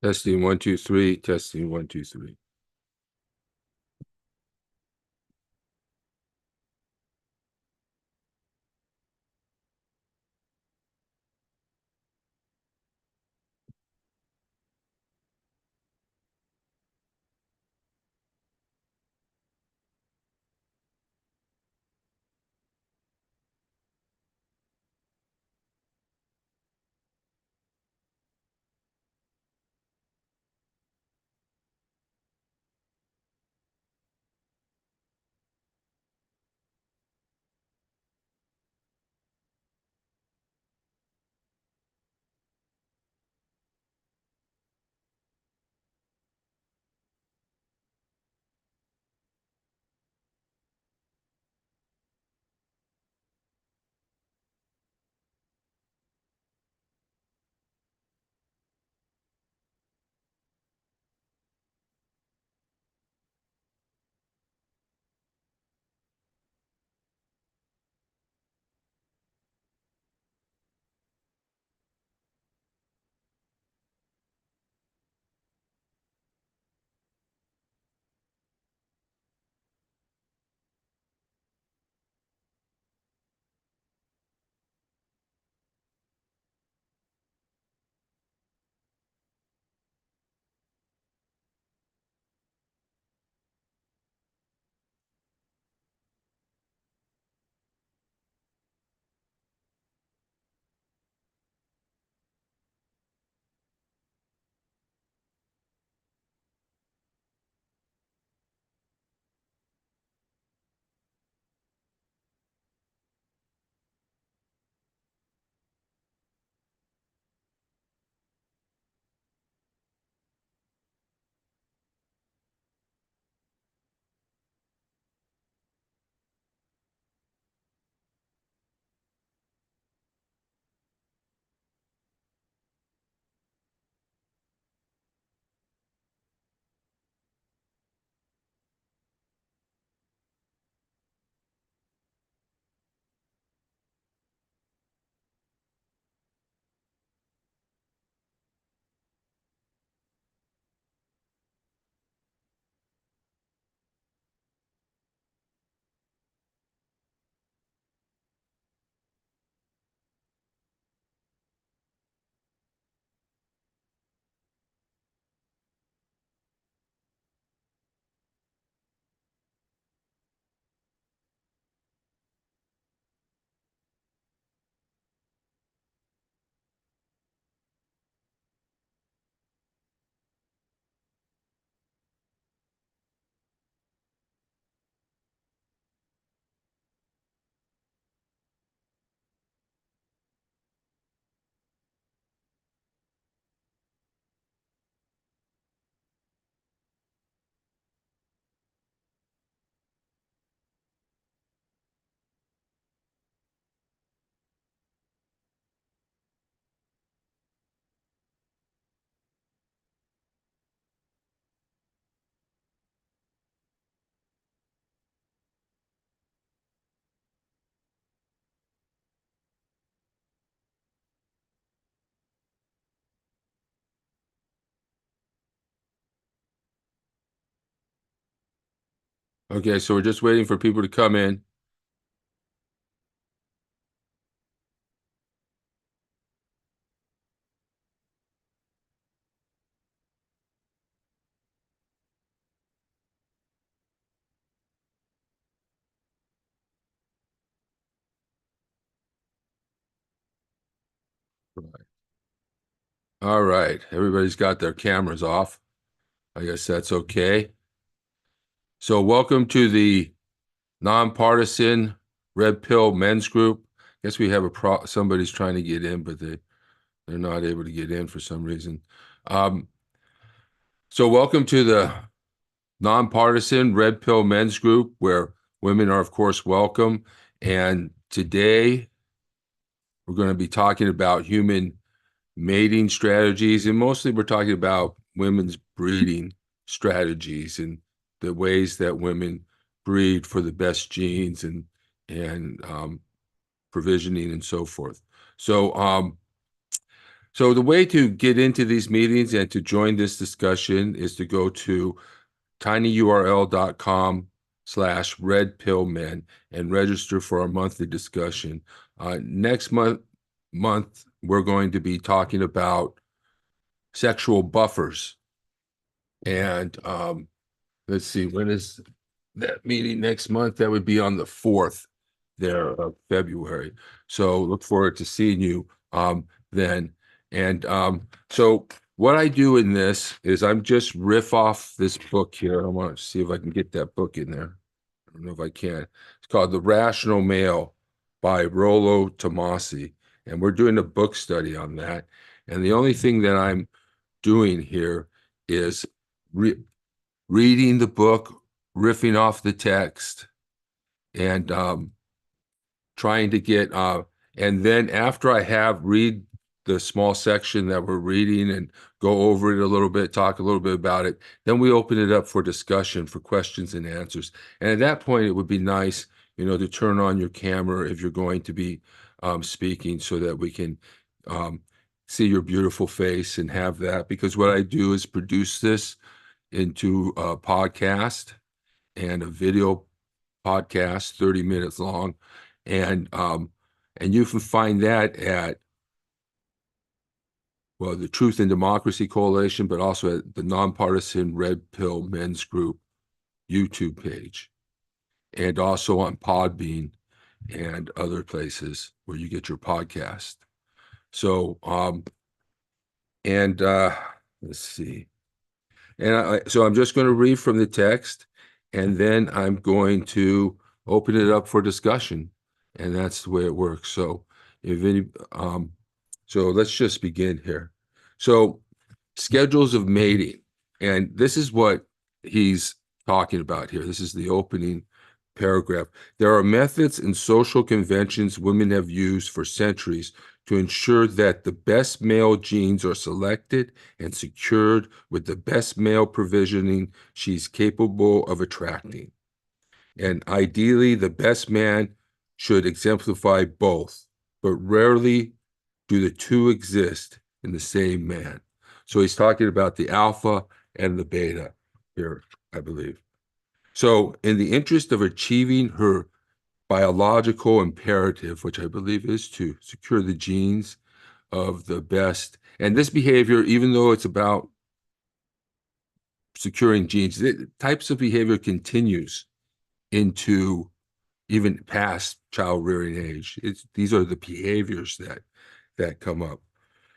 Testing 1, 2, 3. Testing 1, 2, 3. Okay, so we're just waiting for people to come in. Right. All right, everybody's got their cameras off. I guess that's okay. So welcome to the nonpartisan Red Pill Men's Group. I guess we have somebody's trying to get in, but they're not able to get in for some reason. So welcome to the nonpartisan Red Pill Men's Group, where women are, of course, welcome. And today we're going to be talking about human mating strategies, and mostly we're talking about women's breeding strategies and the ways that women breed for the best genes and provisioning and so forth. So So the way to get into these meetings and to join this discussion is to go to tinyurl.com/redpillmen and register for our monthly discussion. Next month, we're going to be talking about sexual buffers. And let's see, when is that meeting next month? That would be on the 4th there of February. So look forward to seeing you then. And so what I do in this is I'm just riff off this book here. I want to see if I can get that book in there. I don't know if I can. It's called The Rational Male by Rollo Tomassi. And we're doing a book study on that. And the only thing that I'm doing here is reading the book, riffing off the text, and trying to get, and then after I read the small section that we're reading and go over it a little bit, talk a little bit about it, then we open it up for discussion, for questions and answers. And at that point, it would be nice, to turn on your camera if you're going to be speaking so that we can see your beautiful face and have that. Because what I do is produce this into a podcast and a video podcast, 30 minutes long. And you can find that at, well, the Truth and Democracy Coalition, but also at the Nonpartisan Red Pill Men's Group YouTube page, and also on Podbean and other places where you get your podcast. So, let's see. And so I'm just going to read from the text, and then I'm going to open it up for discussion. And that's the way it works. So so let's just begin here. So schedules of mating, and this is what he's talking about here. This is the opening paragraph. There are methods and social conventions women have used for centuries to ensure that the best male genes are selected and secured with the best male provisioning she's capable of attracting. And ideally, the best man should exemplify both, but rarely do the two exist in the same man. So he's talking about the alpha and the beta here, I believe. So in the interest of achieving her biological imperative, which I believe is to secure the genes of the best, and this behavior, even though it's about securing genes, types of behavior continues into even past child rearing age. These are the behaviors that come up.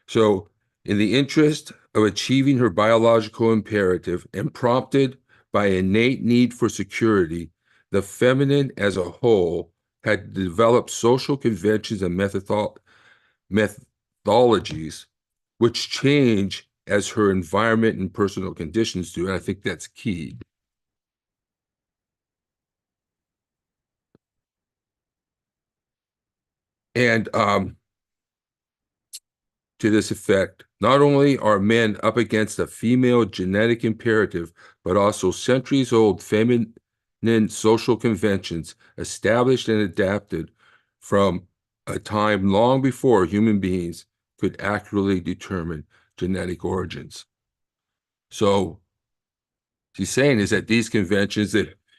So in the interest of achieving her biological imperative and prompted by innate need for security, the feminine as a whole had developed social conventions and methodologies which change as her environment and personal conditions do. And I think that's key. And to this effect, not only are men up against a female genetic imperative, but also centuries-old feminine social conventions established and adapted from a time long before human beings could accurately determine genetic origins. So he's saying is that these conventions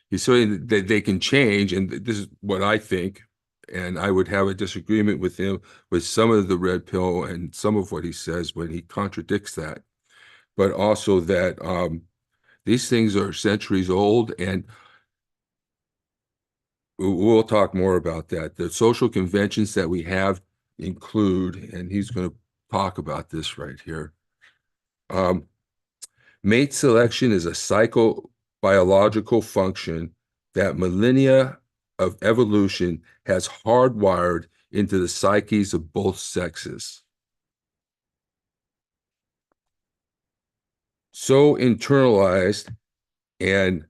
he's saying that they can change, and this is what I think, and I would have a disagreement with him with some of the red pill and some of what he says when he contradicts that, but also that these things are centuries old, and we'll talk more about that. The social conventions that we have include, and he's going to talk about this right here. Mate selection is a psychobiological function that millennia of evolution has hardwired into the psyches of both sexes. So internalized and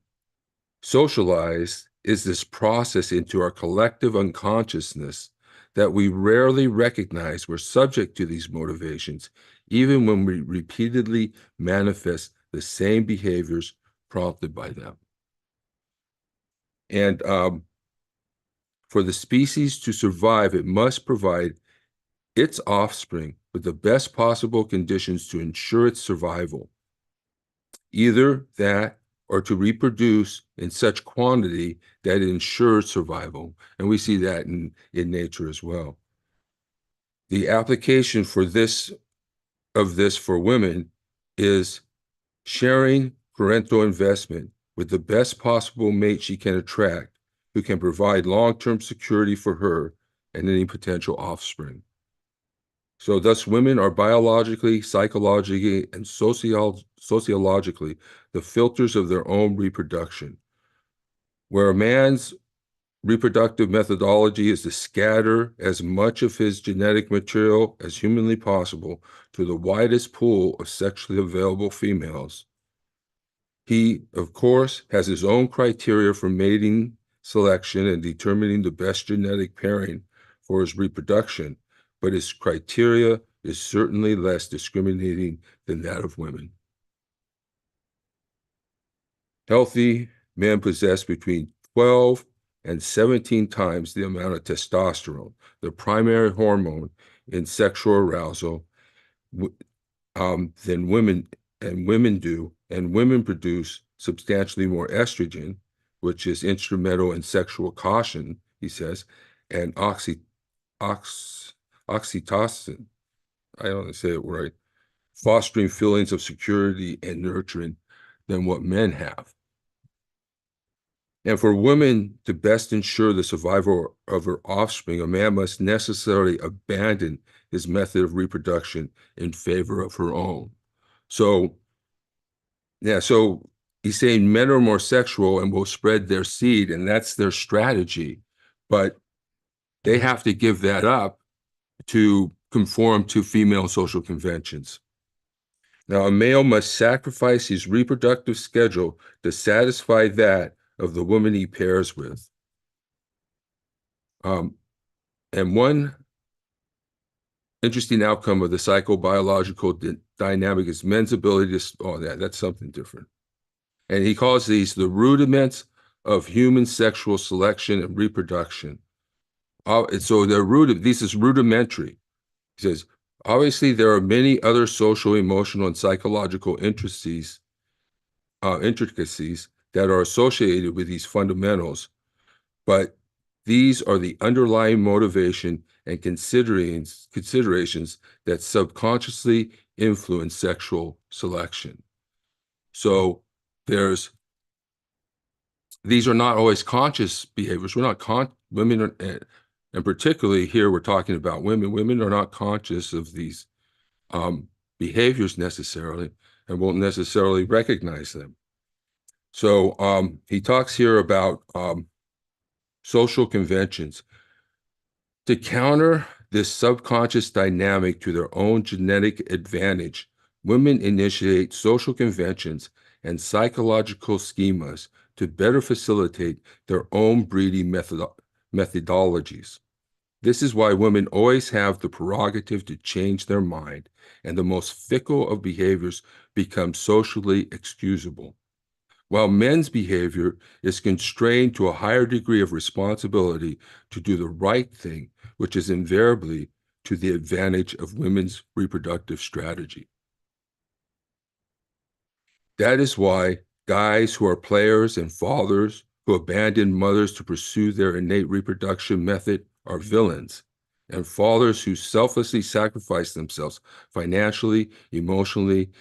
socialized is this process into our collective unconsciousness that we rarely recognize we're subject to these motivations, even when we repeatedly manifest the same behaviors prompted by them. And for the species to survive, it must provide its offspring with the best possible conditions to ensure its survival. Either that or to reproduce in such quantity that it ensures survival. And we see that in nature as well. The application for this for women is sharing parental investment with the best possible mate she can attract, who can provide long-term security for her and any potential offspring. So thus women are biologically, psychologically, and sociologically the filters of their own reproduction. Where a man's reproductive methodology is to scatter as much of his genetic material as humanly possible to the widest pool of sexually available females. He, of course, has his own criteria for mating selection and determining the best genetic pairing for his reproduction, but his criteria is certainly less discriminating than that of women. Healthy men possess between 12 and 17 times the amount of testosterone, the primary hormone in sexual arousal, than women do, and women produce substantially more estrogen, which is instrumental in sexual caution, he says, and oxytocin, I don't say it right, fostering feelings of security and nurturing than what men have. And for women to best ensure the survival of her offspring, a man must necessarily abandon his method of reproduction in favor of her own. So, yeah, so he's saying men are more sexual and will spread their seed, and that's their strategy. But they have to give that up to conform to female social conventions. Now, a male must sacrifice his reproductive schedule to satisfy that of the woman he pairs with. And one interesting outcome of the psychobiological dynamic is men's ability to, that's something different. And he calls these the rudiments of human sexual selection and reproduction. So this is rudimentary. He says, obviously, there are many other social, emotional, and psychological intricacies that are associated with these fundamentals, but these are the underlying motivation and considerations that subconsciously influence sexual selection. So these are not always conscious behaviors. Women are, and particularly here we're talking about women. Women are not conscious of these behaviors necessarily and won't necessarily recognize them. So he talks here about social conventions. To counter this subconscious dynamic to their own genetic advantage, women initiate social conventions and psychological schemas to better facilitate their own breeding methodologies. This is why women always have the prerogative to change their mind, and the most fickle of behaviors become socially excusable, while men's behavior is constrained to a higher degree of responsibility to do the right thing, which is invariably to the advantage of women's reproductive strategy. That is why guys who are players and fathers who abandon mothers to pursue their innate reproduction method are villains, and fathers who selflessly sacrifice themselves financially, emotionally,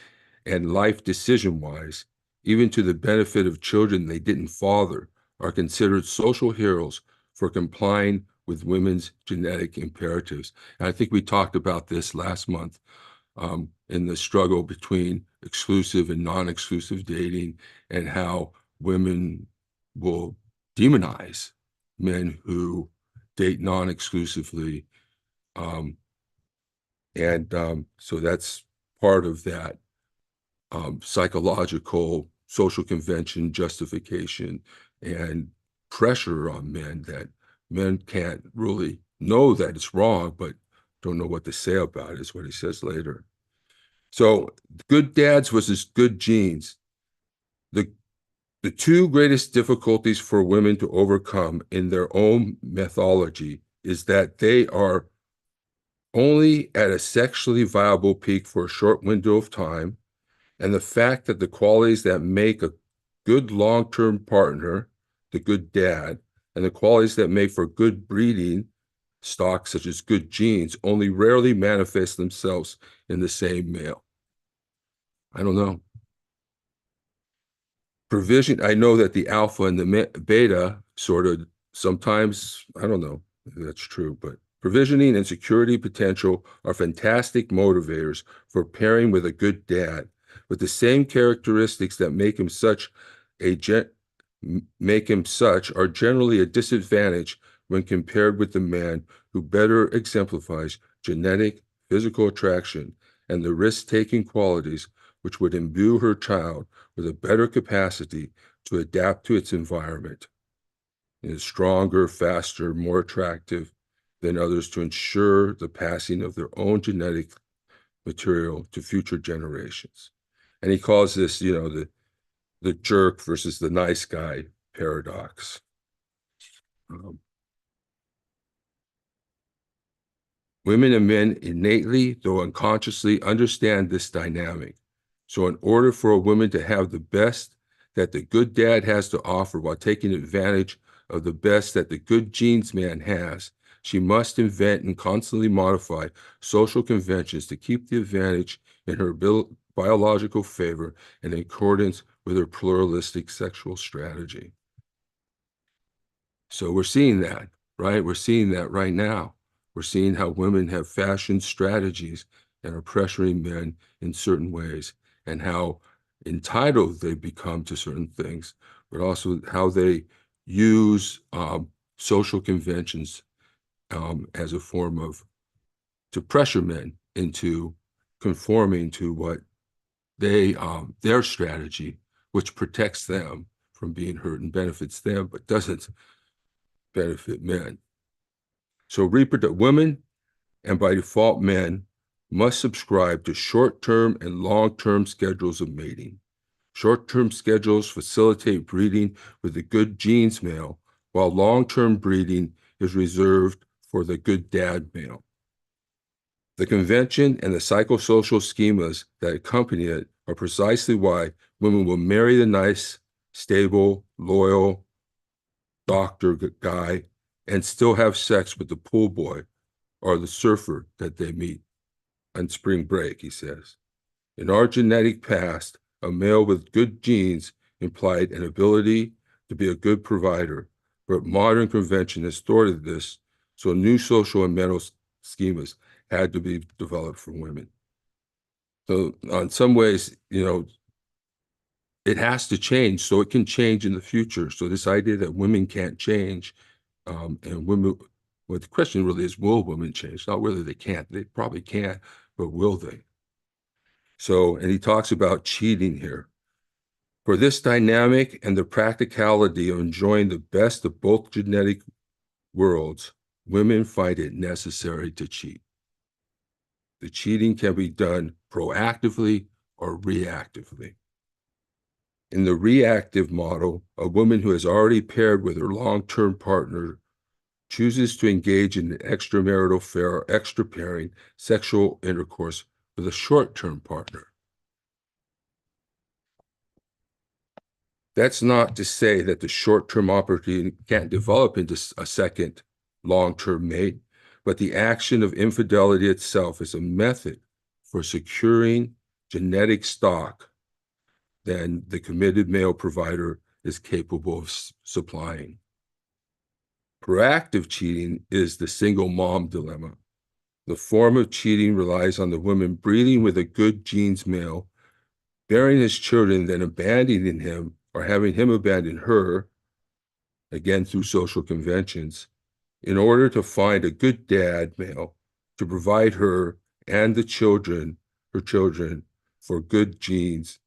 and life decision-wise, even to the benefit of children they didn't father, are considered social heroes for complying with women's genetic imperatives. And I think we talked about this last month in the struggle between exclusive and non-exclusive dating, and how women will demonize men who date non-exclusively. So that's part of that psychological social convention justification and pressure on men, that men can't really know that it's wrong, but don't know what to say about it, is what he says later. So good dads versus good genes. The two greatest difficulties for women to overcome in their own mythology is that they are only at a sexually viable peak for a short window of time, and the fact that the qualities that make a good long-term partner, the good dad, and the qualities that make for good breeding stock, such as good genes, only rarely manifest themselves in the same male. I don't know. Provision, I know that the alpha and the beta sort of sometimes, I don't know if that's true, but provisioning and security potential are fantastic motivators for pairing with a good dad, with the same characteristics that make him such are generally a disadvantage when compared with the man who better exemplifies genetic, physical attraction and the risk-taking qualities which would imbue her child with a better capacity to adapt to its environment, and is stronger, faster, more attractive than others to ensure the passing of their own genetic material to future generations. And he calls this, the jerk versus the nice guy paradox. Women and men innately, though unconsciously, understand this dynamic. So in order for a woman to have the best that the good dad has to offer while taking advantage of the best that the good genes man has, she must invent and constantly modify social conventions to keep the advantage in her biological favor in accordance with her pluralistic sexual strategy. So we're seeing that, right? We're seeing that right now. We're seeing how women have fashioned strategies and are pressuring men in certain ways, and how entitled they become to certain things, but also how they use social conventions as a form of to pressure men into conforming to what they their strategy, which protects them from being hurt and benefits them, but doesn't benefit men. So women, and by default men, must subscribe to short-term and long-term schedules of mating. Short-term schedules facilitate breeding with the good genes male, while long-term breeding is reserved for the good dad male. The convention and the psychosocial schemas that accompany it are precisely why women will marry the nice, stable, loyal doctor guy and still have sex with the pool boy or the surfer that they meet on spring break, he says. In our genetic past, a male with good genes implied an ability to be a good provider, but modern convention has thwarted this, so new social and mental schemas had to be developed for women. So in some ways, it has to change so it can change in the future. So this idea that women can't change, and women, well, the question really is, will women change? Not whether they can't. They probably can, but will they? So, and he talks about cheating here. For this dynamic and the practicality of enjoying the best of both genetic worlds, women find it necessary to cheat. The cheating can be done proactively or reactively. In the reactive model, a woman who has already paired with her long-term partner chooses to engage in an extramarital affair or extra pairing sexual intercourse with a short-term partner. That's not to say that the short-term opportunity can't develop into a second long-term mate, but the action of infidelity itself is a method for securing genetic stock than the committed male provider is capable of supplying. Proactive cheating is the single mom dilemma. The form of cheating relies on the woman breeding with a good genes male, bearing his children, then abandoning him or having him abandon her, again through social conventions, in order to find a good dad male to provide her and the children, her children, for good genes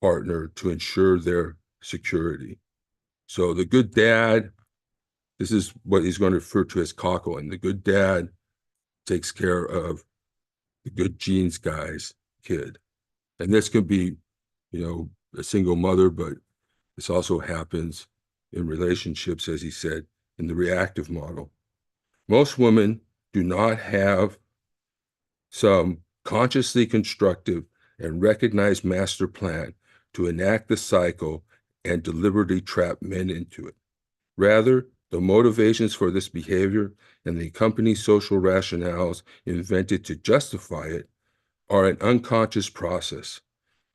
partner to ensure their security. So the good dad, this is what he's going to refer to as cockling. The good dad takes care of the good genes guy's kid. And this can be, a single mother, but this also happens in relationships, as he said, in the reactive model. Most women do not have some consciously constructive and recognized master plan to enact the cycle and deliberately trap men into it. Rather, the motivations for this behavior and the accompanying social rationales invented to justify it are an unconscious process.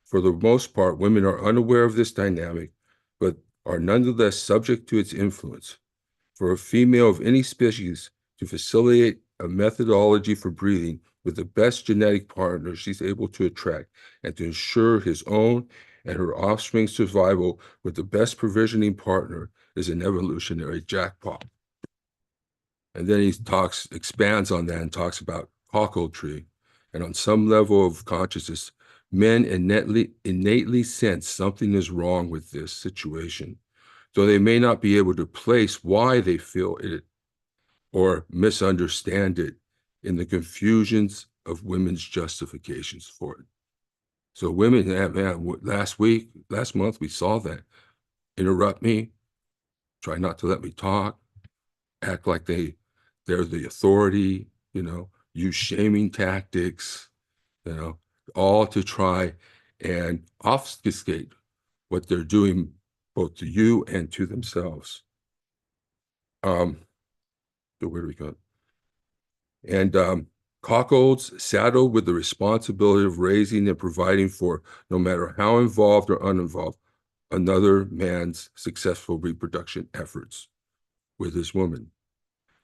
For the most part, women are unaware of this dynamic, but are nonetheless subject to its influence. For a female of any species to facilitate a methodology for breeding with the best genetic partner she's able to attract and to ensure his own and her offspring's survival with the best provisioning partner is an evolutionary jackpot. And then he expands on that and talks about cuckoldry. And on some level of consciousness, men innately sense something is wrong with this situation, though they may not be able to place why they feel it or misunderstand it in the confusions of women's justifications for it. So women, man, last month, we saw that. Interrupt me, try not to let me talk, act like they're the authority, use shaming tactics, all to try and obfuscate what they're doing both to you and to themselves. So where do we go? And cuckolds saddled with the responsibility of raising and providing for, no matter how involved or uninvolved, another man's successful reproduction efforts with his woman.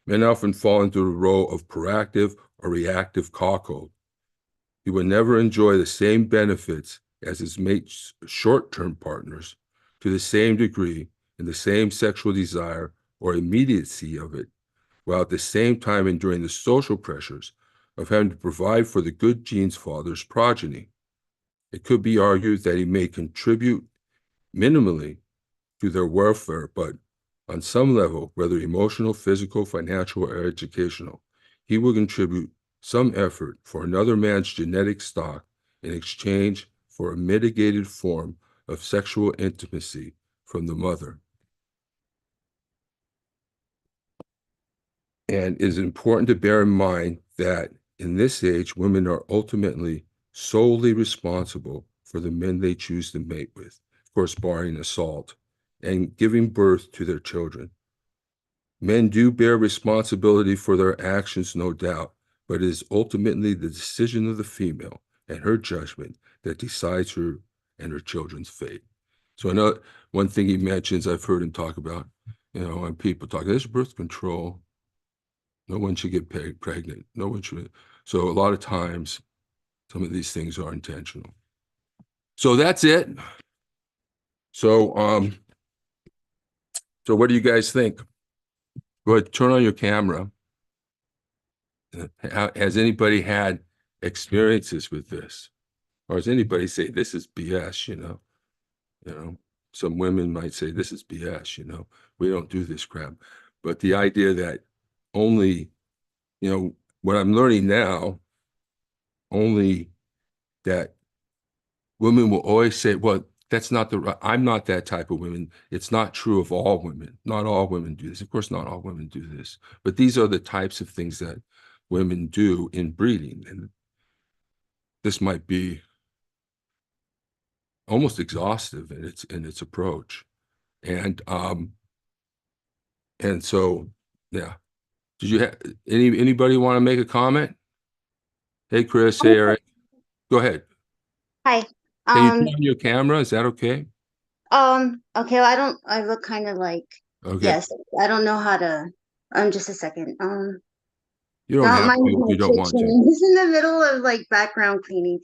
Men often fall into the role of proactive or reactive cuckold. He would never enjoy the same benefits as his mate's short-term partners to the same degree in the same sexual desire or immediacy of it, while at the same time enduring the social pressures of having to provide for the good genes father's progeny. It could be argued that he may contribute minimally to their welfare, but on some level, whether emotional, physical, financial, or educational, he will contribute some effort for another man's genetic stock in exchange for a mitigated form of sexual intimacy from the mother. And it is important to bear in mind that in this age, women are ultimately solely responsible for the men they choose to mate with, of course, barring assault, and giving birth to their children. Men do bear responsibility for their actions, no doubt, but it is ultimately the decision of the female and her judgment that decides her and her children's fate. So I know one thing he mentions, I've heard him talk about, when people talk, there's birth control. No one should get pregnant. No one should. So a lot of times, some of these things are intentional. So that's it. So, so what do you guys think? Go ahead, turn on your camera. Has anybody had experiences with this? Or does anybody say this is BS, some women might say this is BS, we don't do this crap. But the idea that only, what I'm learning now, only that women will always say, well, that's not I'm not that type of woman. It's not true of all women. Not all women do this. Of course, not all women do this, but these are the types of things that women do in breeding. And this might be almost exhaustive in its approach. And so, yeah. Did you have anybody want to make a comment? Hey, Chris. Hey, Eric. Go ahead. Hi. Can you turn on your camera? Is that okay? Okay, well, I look kind of like, Okay. yes, I don't know how to, just a second. You don't Not have my to if you don't want to. kitchen. It's in the middle of like background cleaning.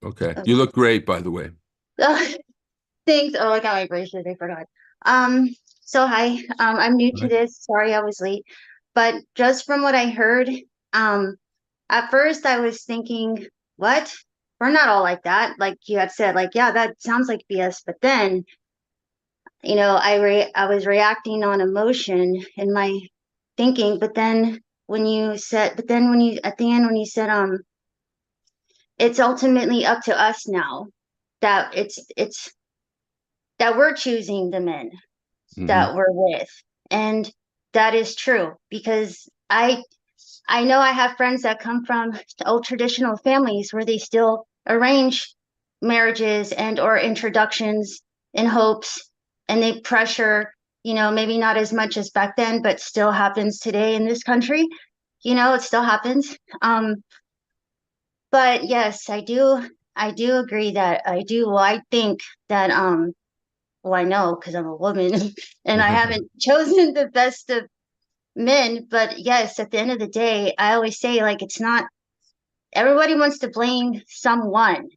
Okay. You Okay. look great, by the way. Thanks. Oh, I got my bracelet. I forgot. Um, so hi. I'm new to Right. this. Sorry I was late. But just from what I heard, um, at first I was thinking, what? We're not all like that. Like you had said, like, yeah, that sounds like BS. But then I was reacting on emotion in my thinking, but then when you at the end when you said it's ultimately up to us now, that it's that we're choosing the men Mm-hmm. that we're with. And that is true because I know I have friends that come from old traditional families where they still arrange marriages and or introductions in hopes, and they pressure, maybe not as much as back then, but still happens today in this country. It still happens. But yes, I do agree that well, I think that well, I know because I'm a woman and I haven't chosen the best of men, but yes, at the end of the day, I always say like it's not everybody wants to blame someone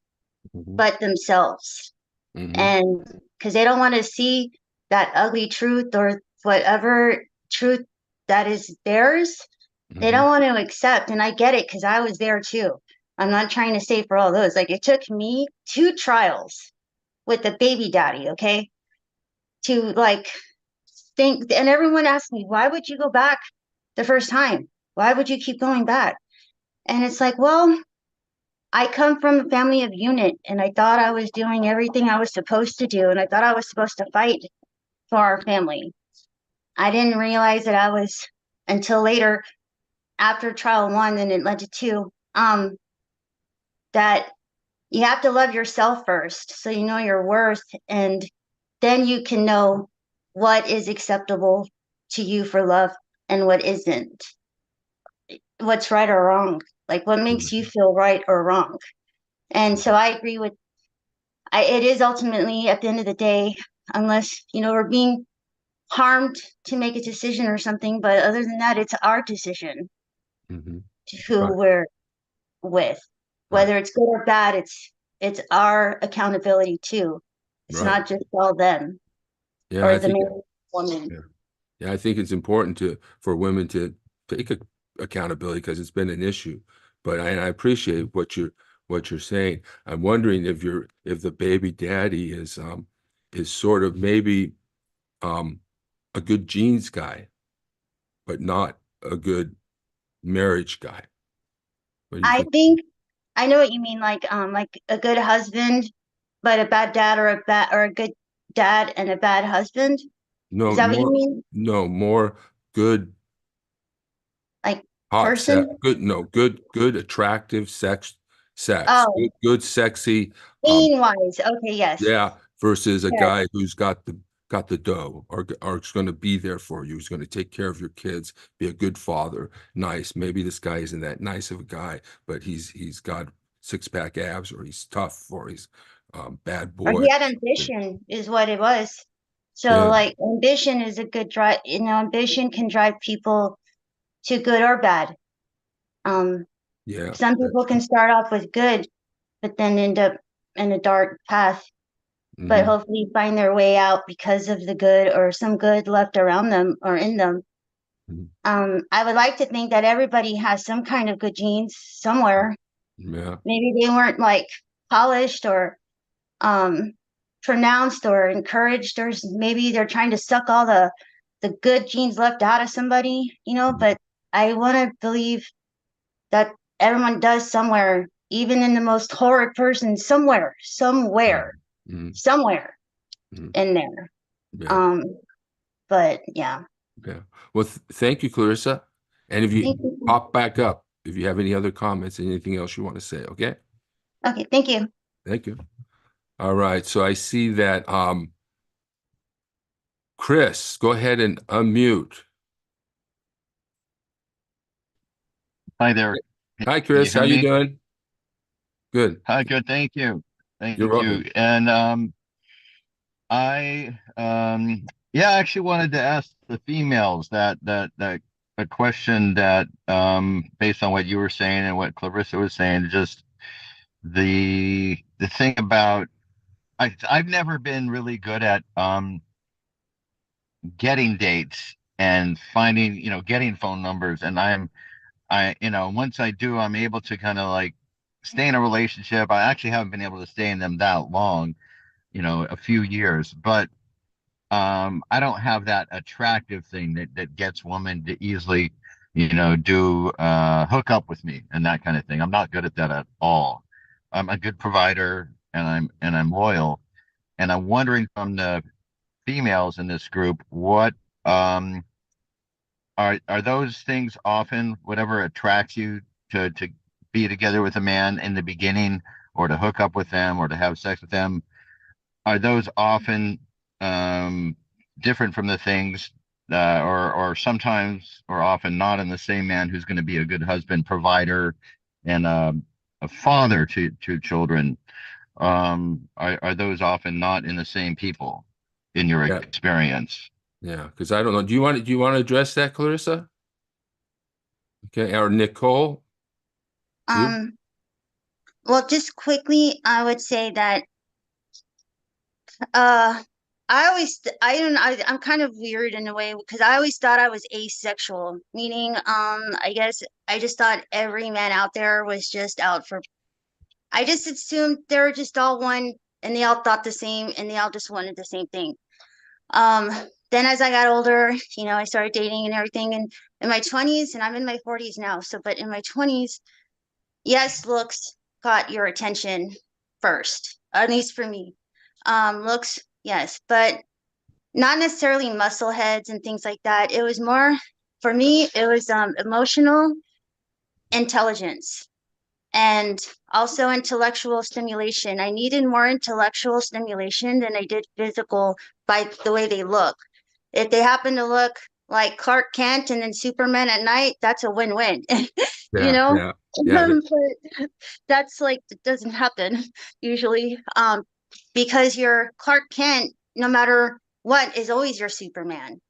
Mhm, but themselves. mhm, And because they don't want to see that ugly truth or whatever truth that is theirs, they mhm, don't want to accept. And I get it because I was there too. I'm not trying to say for all those. Like it took me 2 trials with the baby daddy, okay, to like think. And everyone asked me, why would you go back the first time? Why would you keep going back? And it's like, well, I come from a family of unit, and I thought I was doing everything I was supposed to do, and I thought I was supposed to fight for our family. I didn't realize that I was until later after trial one, and it led to two, that you have to love yourself first so you know your worth, and then you can know what is acceptable to you for love and what isn't, what's right or wrong, like what makes you mhm, feel right or wrong. And so I agree with it is ultimately at the end of the day, unless, we're being harmed to make a decision or something. But other than that, it's our decision mhm. to who Right, we're with, right, whether it's good or bad. It's our accountability too. It's right. not just all them Yeah, or I the think, man, woman. yeah, yeah, I think it's important for women to take accountability because it's been an issue. But I appreciate what you're saying. I'm wondering if the baby daddy is sort of maybe um a good genes guy, but not a good marriage guy. What do you I think? think I know what you mean, like a good husband, but a bad dad, or a good dad and a bad husband. Is No, that what you more, mean? no, more good, Like hot sex, person? good, no, good, attractive sex, Oh, good, sexy, um, being wise. Okay, yes. yeah, versus a Yes. guy who's got the dough or is going to be there for you, who's going to take care of your kids, be a good father, nice. Maybe this guy isn't that nice of a guy, but he's got six-pack abs, or he's tough, or he's bad Or boy. he had ambition is what it was. So Yeah, like ambition is a good drive, ambition can drive people to good or bad. Um, yeah, some that's people can start off with good, but then end up in a dark path, but hmm hopefully find their way out because of the good or some good left around them or in them. I would like to think that everybody has some kind of good genes somewhere. yeah, Maybe they weren't like polished or um pronounced or encouraged, or maybe they're trying to suck all the good genes left out of somebody, but I want to believe that everyone does somewhere, even in the most horrid person, hmm somewhere hmm in there. yeah. um but yeah. Yeah. Well, thank you, Clarissa. And if you Thank you. pop back up, if you have any other comments, anything else you want to say, okay? Okay, thank you. Thank you. All right. So I see that Chris, go ahead and unmute. Hi there. Hi, Can you Chris. How hear you me? doing? Good. Hi, good. Thank you. You're Thank you. welcome. And I yeah, I actually wanted to ask the females that a question that based on what you were saying and what Clarissa was saying, just the thing about I've never been really good at getting dates and finding, getting phone numbers. And once I do, I'm able to kind of like stay in a relationship. I actually haven't been able to stay in them that long, a few years, but I don't have that attractive thing that gets women to easily, do hook up with me and that kind of thing. I'm not good at that at all. I'm a good provider and I'm loyal. And I'm wondering from the females in this group, what um are those things often whatever attracts you to be together with a man in the beginning, or to hook up with them, or to have sex with them? Are those often um, different from the things, or sometimes or often not in the same man who's going to be a good husband, provider, and a father to children? Are those often not in the same people in your Yeah, experience? yeah. Because I don't know. Do you want to address that, Clarissa? Okay, or Nicole? You? Um, well, just quickly, I would say that uh I don't I'm kind of weird in a way because I always thought I was asexual, meaning I guess I just thought every man out there was just out for I just assumed they were just all one and they all thought the same and they all just wanted the same thing. Um, then as I got older, I started dating and everything, and in my 20s, and I'm in my 40s now. So, but in my 20s, yes, looks got your attention first, at least for me. Looks, yes, but not necessarily muscle heads and things like that. It was more, for me, it was emotional intelligence and also intellectual stimulation. I needed more intellectual stimulation than I did physical by the way they look. If they happen to look like Clark Kent and then Superman at night, that's a win-win, you Yeah, know? yeah, yeah. But that's like, it doesn't happen usually. Because your Clark Kent, no matter what, is always your Superman.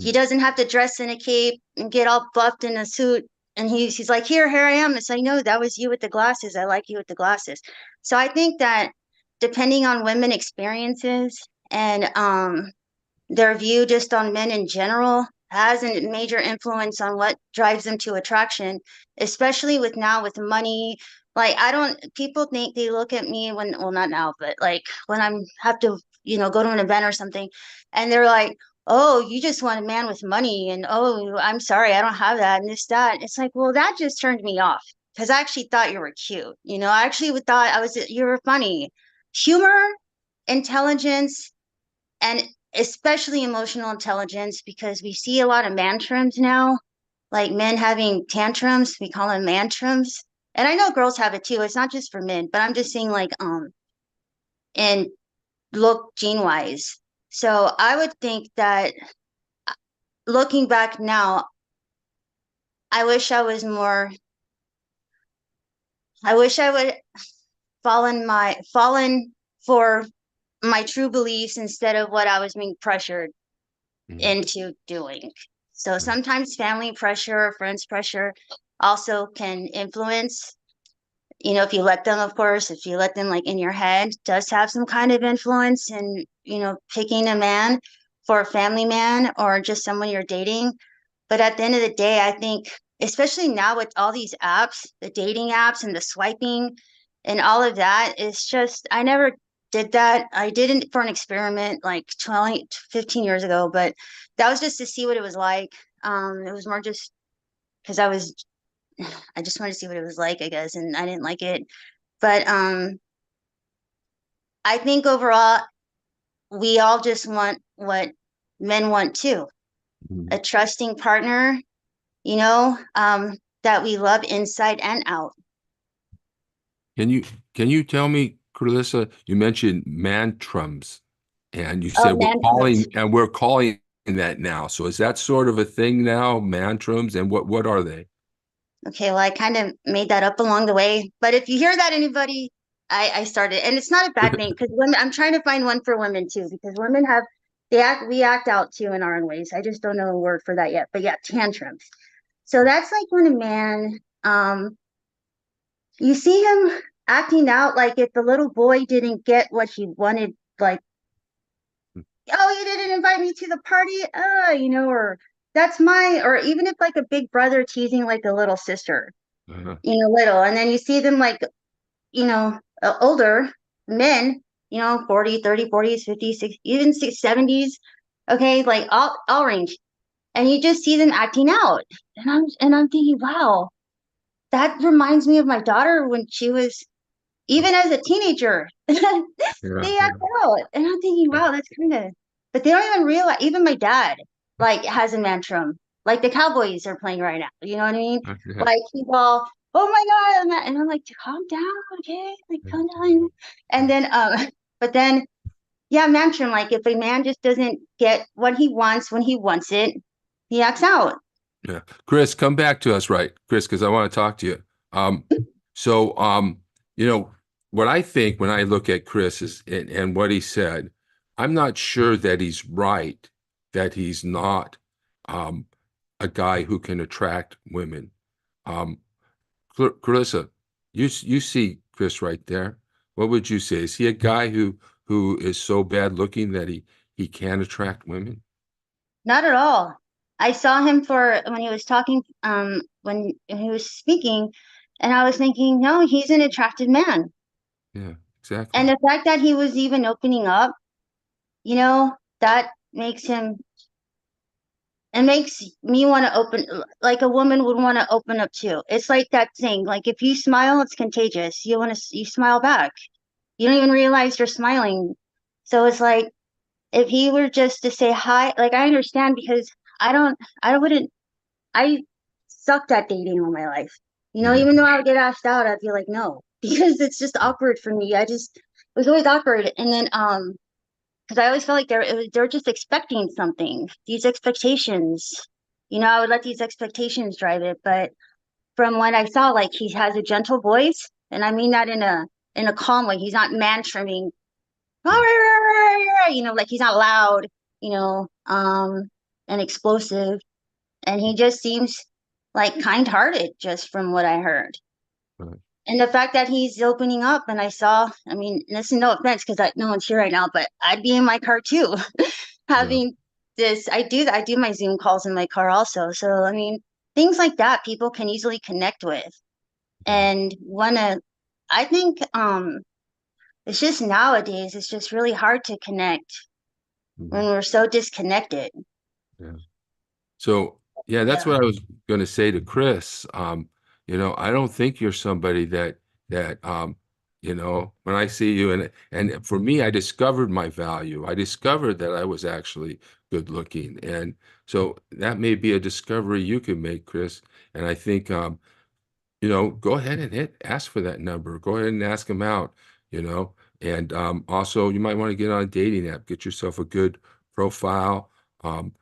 He Mhm. doesn't have to dress in a cape and get all buffed in a suit. And he's like, here I am. It's like, no, that was you with the glasses. I like you with the glasses. So I think that depending on women experiences and their view just on men in general has a major influence on what drives them to attraction, especially with now with money. Like I don't people think they look at me when well not now, but like when I'm have to, go to an event or something and they're like, oh, you just want a man with money and oh, I'm sorry, I don't have that and this, that. It's like, well, that just turned me off because I actually thought you were cute. I actually thought you were funny. Humor, intelligence, and especially emotional intelligence because we see a lot of mantrums now, like men having tantrums. We call them mantrums. And I know girls have it too. It's not just for men, but I'm just saying like and look gene wise. So I would think that looking back now, I wish I was more I wish I would fallen for my true beliefs instead of what I was being pressured Mhm. into doing. So sometimes family pressure, friends pressure also can influence, if you let them, of course, if you let them like in your head, does have some kind of influence in, picking a man for a family man or just someone you're dating. But at the end of the day, I think, especially now with all these apps, the dating apps and the swiping and all of that, it's just, I never did that. I did it for an experiment like 20, 15 years ago, but that was just to see what it was like. It was more just because I just wanted to see what it was like, I guess, and I didn't like it. But I think overall, we all just want what men want too, a Mhm. trusting partner, that we love inside and out. Can you can you tell me, Carlissa, you mentioned mantrums and you Oh, said man. we're calling that now. So is that sort of a thing now, mantrums, and what are they? Okay, well, I kind of made that up along the way. But if you hear that, anybody, I started, and it's not a bad thing because women, I'm trying to find one for women too, because women we act out too in our own ways. I just don't know a word for that yet. But yeah, tantrums. So that's like when a man, you see him acting out like if the little boy didn't get what he wanted, like, oh, you didn't invite me to the party, or or even if like a big brother teasing like a little sister, Uh-huh. little, and then you see them like, older men, 40, 30, 40s, 50s, 60, even 70s, okay, like all range, and you just see them acting out, and I'm thinking, wow, that reminds me of my daughter when she was even as a teenager. Yeah, They yeah. act out. And I'm thinking, wow, that's kind of, but they don't even realize, even my dad, like, has a tantrum. like the Cowboys are playing right now. You know what I mean? Yeah. Like he's all, oh my God, and I'm like, calm down, okay, like calm down. And then, but then, yeah, Mantram, like if a man just doesn't get what he wants when he wants it, he acts out. Yeah. Chris, come back to us, right? Chris, because I want to talk to you. Um, so, you know, what I think when I look at Chris is, and what he said, I'm not sure that he's right, that he's not um, a guy who can attract women. Um, Clarissa, you see Chris right there. What would you say? Is he a guy who is so bad looking that he can attract women? Not at all. I saw him for when he was talking, when he was speaking, and I was thinking, no, he's an attractive man. Yeah, And exactly. the fact that he was even opening up, you know, that makes him, it makes me want to open, like a woman would want to open up too. It's like that thing, like if you smile, it's contagious. You want to, you smile back. You don't even realize you're smiling. So it's like, if he were just to say hi, like I understand because I wouldn't, I sucked at dating all my life. You know, Yeah. even though I would get asked out, I'd be like, no, because it's just awkward for me. It was always awkward. And then, because I always felt like they're just expecting something. These expectations, you know, I would let these expectations drive it. But from what I saw, like he has a gentle voice, and I mean that in a calm way. He's not man trimming, you know, like he's not loud, you know, and explosive. And he just seems like kind-hearted, just from what I heard. Right. And the fact that he's opening up, and I saw, I mean, this is no offense because no one's here right now, but I'd be in my car too, Yeah. having this. I do my Zoom calls in my car also. So I mean, things like that people can easily connect with and wanna. I think it's just nowadays it's just really hard to connect when Mhm. we're so disconnected. Yeah. So, yeah, that's Yeah. what I was going to say to Chris. I don't think you're somebody that when I see you and for me, I discovered my value. I discovered that I was actually good looking. And so that may be a discovery you can make, Chris. And I think go ahead and ask for that number. Go ahead and ask him out, you know. And also, you might want to get on a dating app, get yourself a good profile,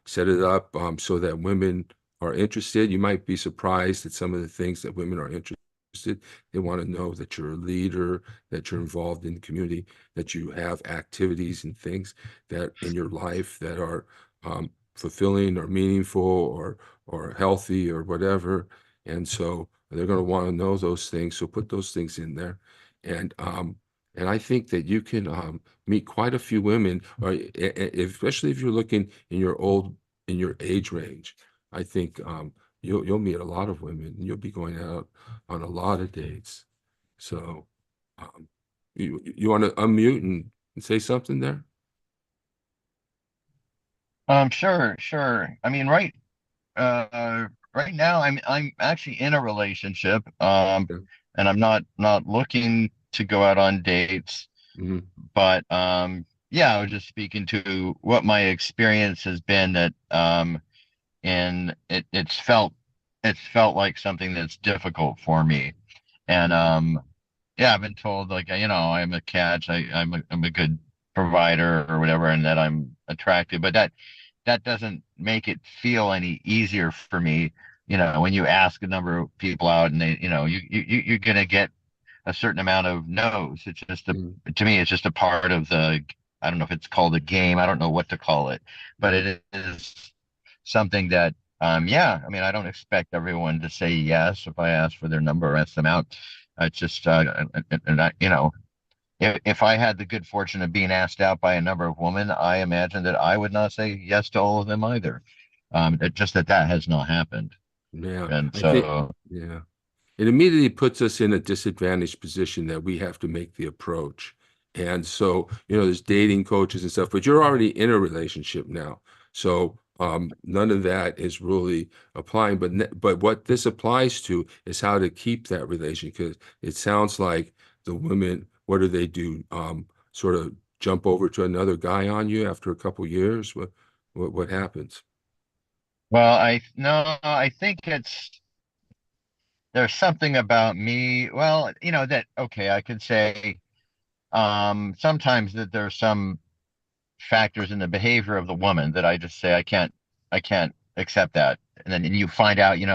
set it up so that women are interested. You might be surprised at some of the things that women are interested. They want to know that you're a leader, that you're involved in the community, that you have activities and things that in your life that are fulfilling or meaningful or healthy or whatever. And so they're going to want to know those things. So put those things in there. And and I think that you can meet quite a few women, or especially if you're looking in your age range. I think you'll meet a lot of women. And you'll be going out on a lot of dates. So um, you want to unmute and say something there? Sure, sure. I mean, right now I'm actually in a relationship, Yeah. and I'm not looking to go out on dates, Mhm. but yeah, I was just speaking to what my experience has been that and it's felt like something that's difficult for me. And yeah, I've been told like I'm a catch, I'm a good provider or whatever, and that I'm attractive, but that doesn't make it feel any easier for me. When you ask a number of people out and they, you're gonna get a certain amount of no's. It's just Mhm. to me, it's just a part of the, I don't know if it's called a game. I don't know what to call it, but it is something that, yeah, I mean, I don't expect everyone to say yes if I ask for their number or ask them out. It's just, and I, if I had the good fortune of being asked out by a number of women, I imagine that I would not say yes to all of them either. Just that has not happened. Yeah, And I think, so, yeah. It immediately puts us in a disadvantaged position that we have to make the approach. And so, there's dating coaches and stuff, but you're already in a relationship now. So, none of that is really applying. But what this applies to is how to keep that relation. Because it sounds like the women, what do they do? Sort of jump over to another guy on you after a couple years? What happens? Well, I think there's something about me. Well, that okay, I could say sometimes that there's some factors in the behavior of the woman that I just say I can't accept that. And then you find out, you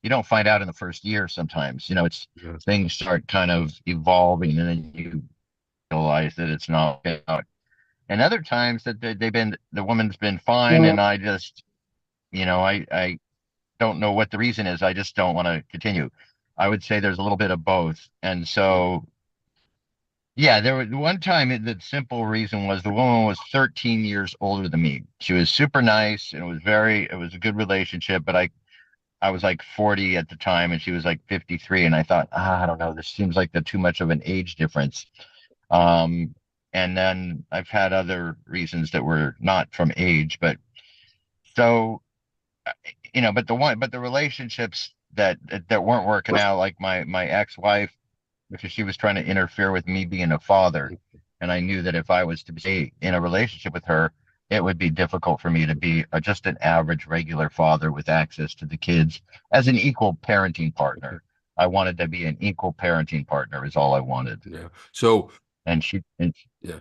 don't find out in the first year sometimes. It's Yeah. things start kind of evolving and then you realize that it's not working out. And other times that the woman's been fine and I just, I don't know what the reason is. I just don't want to continue. I would say there's a little bit of both. And so yeah, there was one time the simple reason was the woman was 13 years older than me. She was super nice and it was a good relationship, but I was like 40 at the time and she was like 53. And I thought, I don't know, this seems like too much of an age difference. Um, and then I've had other reasons that were not from age, but so, but the relationships that weren't working out, like my ex-wife, because she was trying to interfere with me being a father. And I knew that if I was to be in a relationship with her, it would be difficult for me to be just an average, regular father with access to the kids as an equal parenting partner. I wanted to be an equal parenting partner, is all I wanted. Yeah. So, And yeah.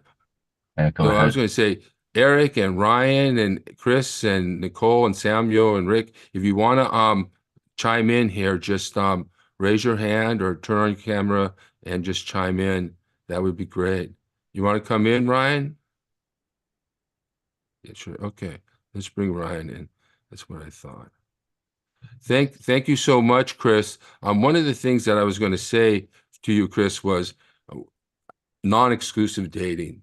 go So I was ahead. going to say, Eric and Ryan and Chris and Nicole and Samuel and Rick, if you want to chime in here, just raise your hand or turn on your camera and just chime in. That would be great. You want to come in, Ryan? Yeah, sure. Okay. Let's bring Ryan in. That's what I thought. Thank you so much, Chris. One of the things that I was going to say to you, Chris, was non-exclusive dating.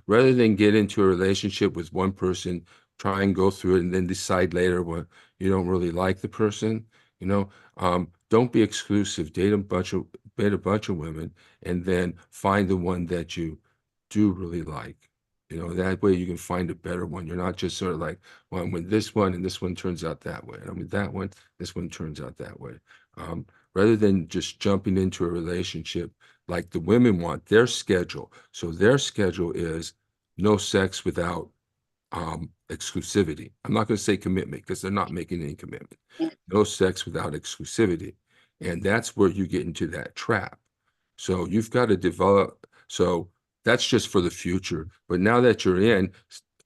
Rather than get into a relationship with one person, try and go through it and then decide later when you don't really like the person. Don't be exclusive. Date a bunch of women, and then find the one that you do really like. That way you can find a better one. You're not just sort of like, well, I'm with this one and this one turns out that way. And I'm with that one, this one turns out that way. Rather than just jumping into a relationship like the women want their schedule. So their schedule is no sex without exclusivity. I'm not going to say commitment because they're not making any commitment. No sex without exclusivity. And that's where you get into that trap. So you've got to develop. So that's just for the future. But now that you're in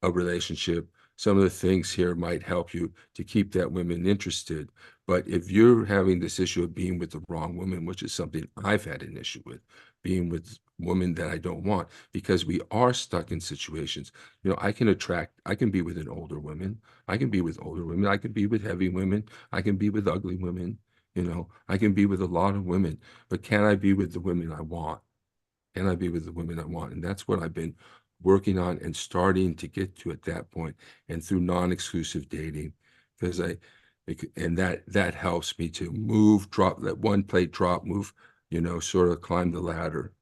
a relationship, some of the things here might help you to keep that woman interested. But if you're having this issue of being with the wrong woman, which is something I've had an issue with, being with women that I don't want, because we are stuck in situations. I can be with an older woman. I can be with older women. I can be with heavy women. I can be with ugly women. I can be with a lot of women, but can I be with the women I want? Can I be with the women I want? And that's what I've been working on and starting to get to at that point, and through non-exclusive dating, because and that helps me to move, drop that one plate drop, move, sort of climb the ladder.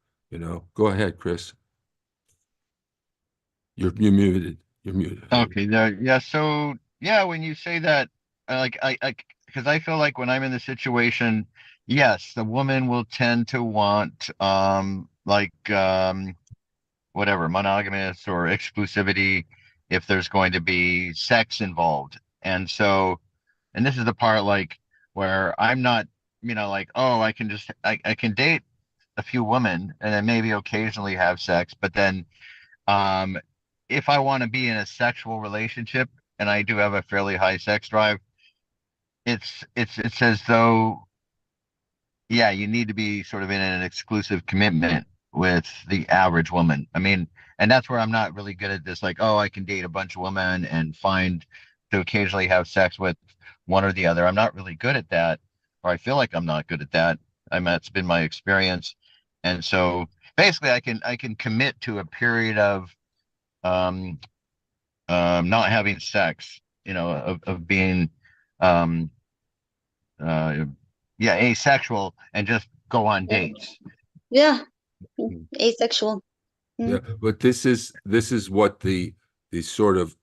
Go ahead, Chris. You're muted. You're muted. Okay, yeah. So yeah, when you say that, because I feel like when I'm in the situation, yes, the woman will tend to want whatever, monogamous or exclusivity if there's going to be sex involved. And this is the part like where I'm not, like, oh, I can date a few women and then maybe occasionally have sex, but then um if I want to be in a sexual relationship and I do have a fairly high sex drive, it's as though, yeah, you need to be sort of in an exclusive commitment with the average woman. I mean, and that's where I'm not really good at this, like, oh, I can date a bunch of women and find to occasionally have sex with one or the other. I'm not really good at that, or I feel like I'm not good at that. That's been my experience. And so basically I can commit to a period of um not having sex, of being um uh yeah, asexual and just go on dates. Yeah, Mm. asexual. Yeah, Mm. but this is what the sort of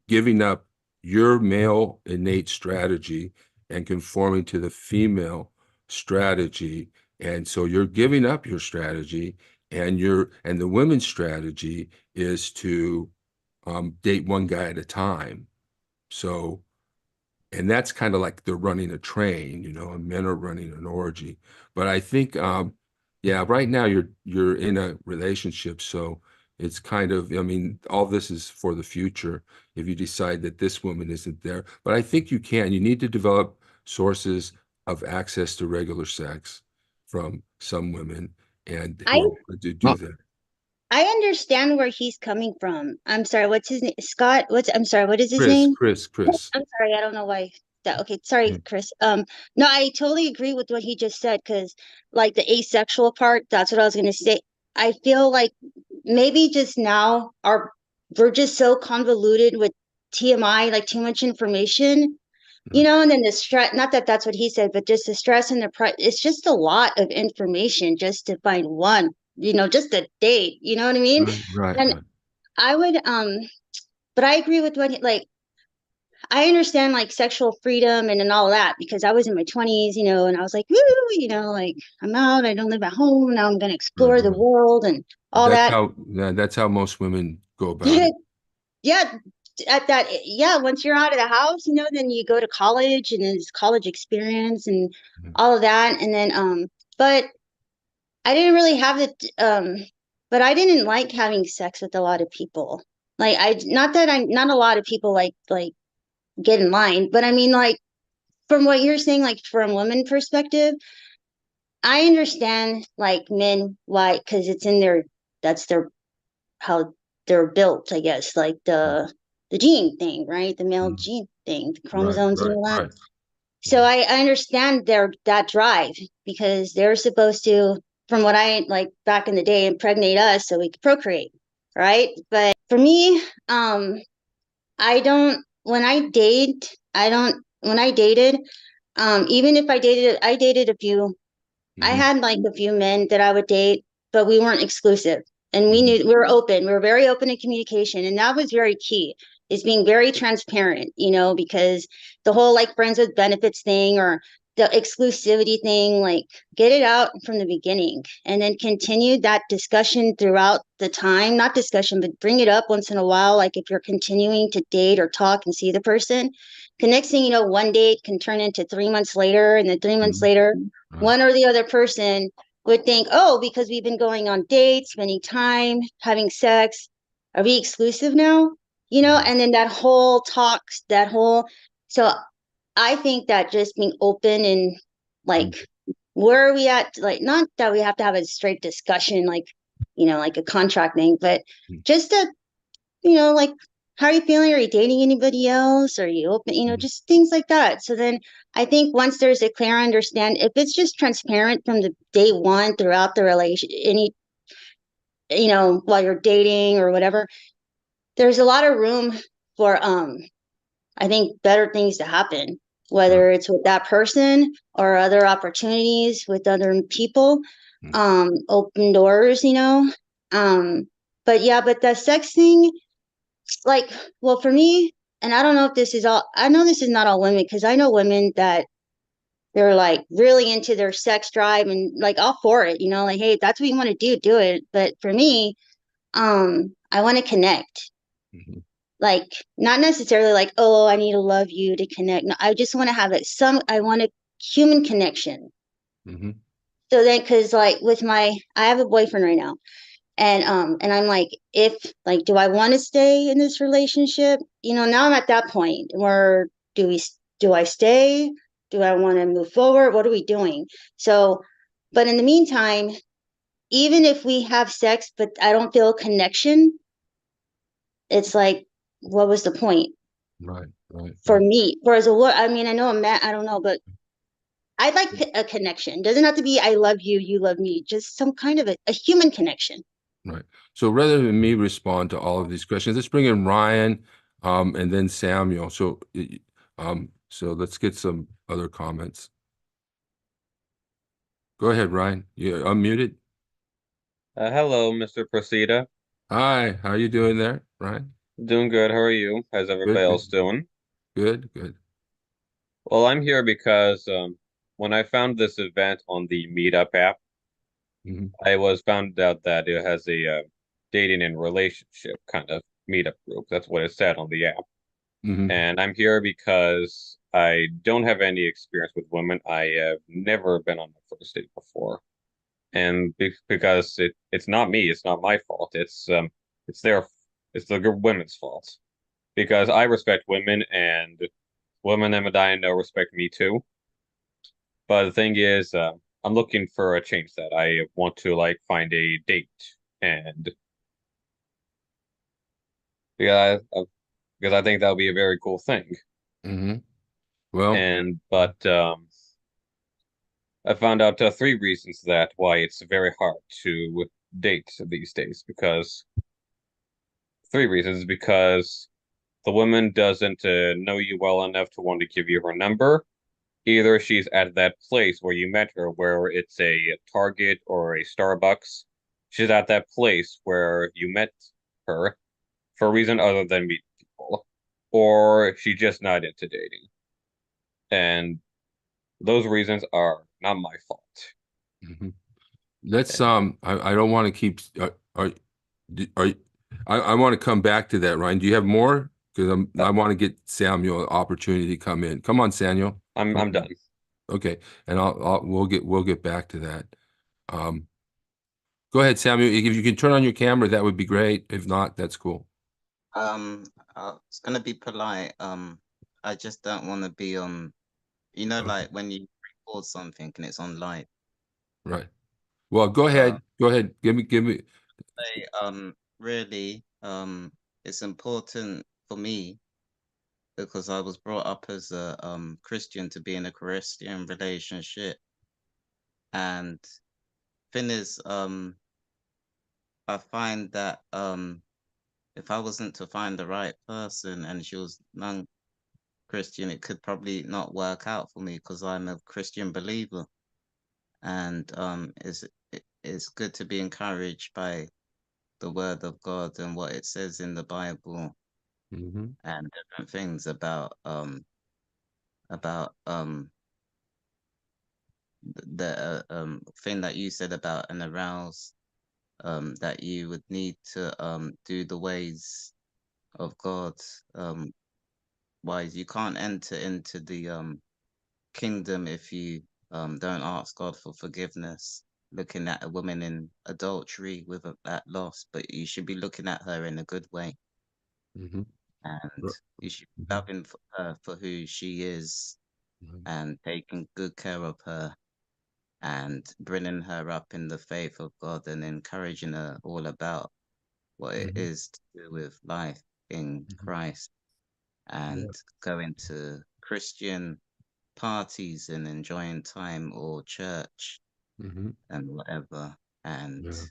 giving up your male innate strategy and conforming to the female strategy. And so you're giving up your strategy, and the women's strategy is to date one guy at a time. So And that's kind of like they're running a train, you know, and men are running an orgy. But I think, yeah, right now you're in a relationship, so it's kind of, I mean, all this is for the future if you decide that this woman isn't there. But I think you need to develop sources of access to regular sex from some women and I who are willing to do Well, that. I understand where he's coming from. I'm sorry, what's his name? Scott? I'm sorry, what is his Chris, name? Chris, Chris. I'm sorry, I don't know why that okay, sorry, Yeah. Chris. No, I totally agree with what he just said because like the asexual part, that's what I was gonna say. I feel like maybe just now we're just so convoluted with TMI, like too much information, Mm. and then the stress, not that that's what he said, but just the stress and it's just a lot of information just to find one, just a date, you know what I mean? Right, right, And right. I would, but I agree with like, I understand like sexual freedom and all that because I was in my 20s, and I was like, woo, like I'm out, I don't live at home, now I'm going to Right, explore the right. world and all That's that. how, yeah, that's how most women go about it. Yeah, at that, yeah, once you're out of the house, then you go to college and then it's college experience and Mhm. all of that. And then, but I didn't really have but I didn't like having sex with a lot of people. Like, not a lot of people like get in line, but I mean, like, from what you're saying, like from a woman perspective, I understand like men why, because it's in that's their how they're built, I guess, like the gene thing, right? The male Mhm. gene thing, the Right, chromosomes and right, all that. right. So I understand that drive because they're supposed to, from what I like back in the day, impregnate us so we could procreate, right? But for me, I don't when I don't when I dated, even if I dated a few. I Mhm, had like a few men that I would date, but we weren't exclusive. And we mhm, knew we were open. We were very open in communication. And that was very key, is being very transparent, because the whole like friends with benefits thing or the exclusivity thing, like get it out from the beginning and then continue that discussion throughout the time. Not discussion, but bring it up once in a while. Like if you're continuing to date or talk and see the person, the next thing you know, one date can turn into 3 months later, and then 3 months mhm. later, Right. one or the other person would think, oh, because we've been going on dates, spending time, having sex, are we exclusive now? Mhm, And then so I think that just being open and mhm, like, where are we at? Like, not that we have to have a straight discussion, like, like a contract thing, but mhm, just like, how are you feeling? Are you dating anybody else? Are you open? mhm, Just things like that. So then I think once there's a clear understand, if it's just transparent from the day one throughout the relation, while you're dating or whatever, there's a lot of room for, I think better things to happen, right, whether it's with that person or other opportunities with other people, mhm, open doors, um, but yeah, but the sex thing, like, well, for me, and I don't know if I know this is not all women, because I know women that they're like really into their sex drive and like all for it, like, hey, if that's what you want to do it. But for me, I want to connect, mhm, like, not necessarily like, oh, I need to love you to connect. No, I just want to have I want a human connection. mhm, So then, because like I have a boyfriend right now. And I'm like, if like, do I want to stay in this relationship? Now I'm at that point where do I stay? Do I want to move forward? What are we doing? So, but in the meantime, even if we have sex, but I don't feel a connection, it's like, what was the point right, right, for right. me? Whereas I mean, I know a man, I don't know, but I'd like a connection. Doesn't have to be I love you, you love me, just some kind of a human connection. Right. So rather than me respond to all of these questions, let's bring in Ryan, and then Samuel. So let's get some other comments. Go ahead, Ryan. You're unmuted. Hello, Mr. Procida. Hi, how you doing there, Ryan? Doing good. How are you? How's Good, everybody good, else doing? good, good. Well, I'm here because when I found this event on the Meetup app, Hmm. I was found out that it has a dating and relationship kind of meetup group. That's what it said on the app. Hmm. And I'm here because I don't have any experience with women. I have never been on a first date before, and because it's not me, it's not my fault. It's their it's the women's fault because I respect women and women that I know respect me too. But the thing is, I'm looking for a change that I want to like find a date and because because I think that'll be a very cool thing. Hmm. Well, And but I found out three reasons that why it's very hard to date these days because three reasons because the woman doesn't know you well enough to want to give you her number. Either she's at that place where you met her, where it's a Target or a Starbucks. She's at that place where you met her for a reason other than meet people, or she's just not into dating. And those reasons are not my fault. mhm. Let's I don't want to keep are I want to come back to that, Ryan. Do you have more? Because I want to get Samuel an opportunity to come in. Come on, Samuel. I'm Come on. done. Okay, and we'll get back to that. Um, go ahead, Samuel. If you can turn on your camera, that would be great. If not, that's cool. Um, it's gonna be polite. I just don't want to be on, Okay. like when you record something and it's on live. Right. Well, go ahead. Go ahead. Give me. Really, it's important for me because I was brought up as a Christian to be in a Christian relationship, and thing is, I find that if I wasn't to find the right person and she was non-Christian, it could probably not work out for me because I'm a Christian believer, and it's good to be encouraged by the word of God and what it says in the Bible Hmm. and different things about the thing that you said about an arouse that you would need to do the ways of God wise. You can't enter into the kingdom if you don't ask God for forgiveness. Looking at a woman in adultery with that loss, but you should be looking at her in a good way, Hmm. and you should be loving her for who she is, Hmm. and taking good care of her, and bringing her up in the faith of God, and encouraging her all about what it Hmm. is to do with life in Christ, and going to Christian parties and enjoying time or church Hmm. and whatever, and Yeah.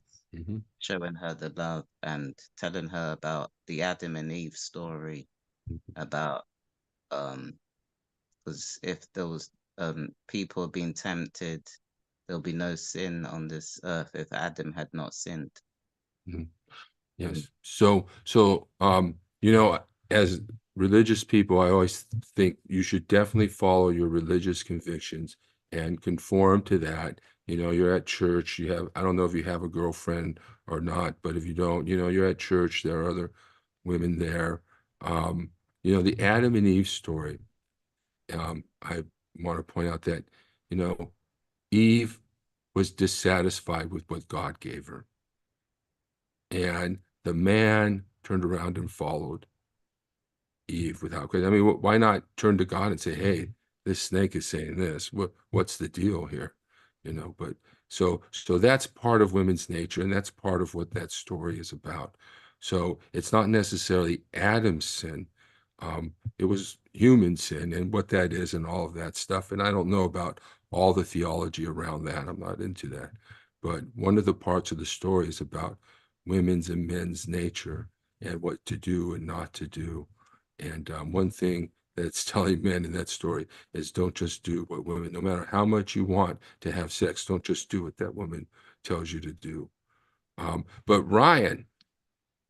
Hmm. showing her the love and telling her about the Adam and Eve story about because if there was people being tempted, there'll be no sin on this earth if Adam had not sinned. Hmm. Mm. Yes. So, as religious people, I always think you should definitely follow your religious convictions and conform to that. You're at church, I don't know if you have a girlfriend or not, but if you don't, you're at church, there are other women there. The Adam and Eve story, I want to point out that, Eve was dissatisfied with what God gave her. And the man turned around and followed Eve without question. I mean, why not turn to God and say, "Hey, this snake is saying this. What's the deal here?" But so that's part of women's nature, and that's part of what that story is about. So it's not necessarily Adam's sin. It was human sin and what that is and all of that stuff. And I don't know about all the theology around that. I'm not into that. But one of the parts of the story is about women's and men's nature and what to do and not to do. And one thing that's telling men in that story is don't just do what women, no matter how much you want to have sex, don't just do what that woman tells you to do. But Ryan,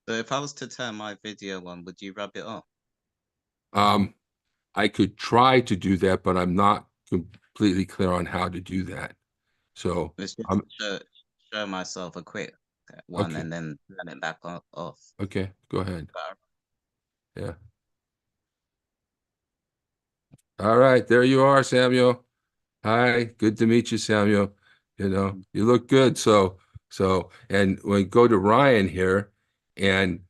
So if I was to turn my video on, would you rub it off? I could try to do that, but I'm not completely clear on how to do that. So Let's just I'm show myself a quick one okay. and then turn it back off. Okay, go ahead. Yeah. All right, there you are, Samuel. Hi, good to meet you, Samuel. You know, you look good. And we go to Ryan here, and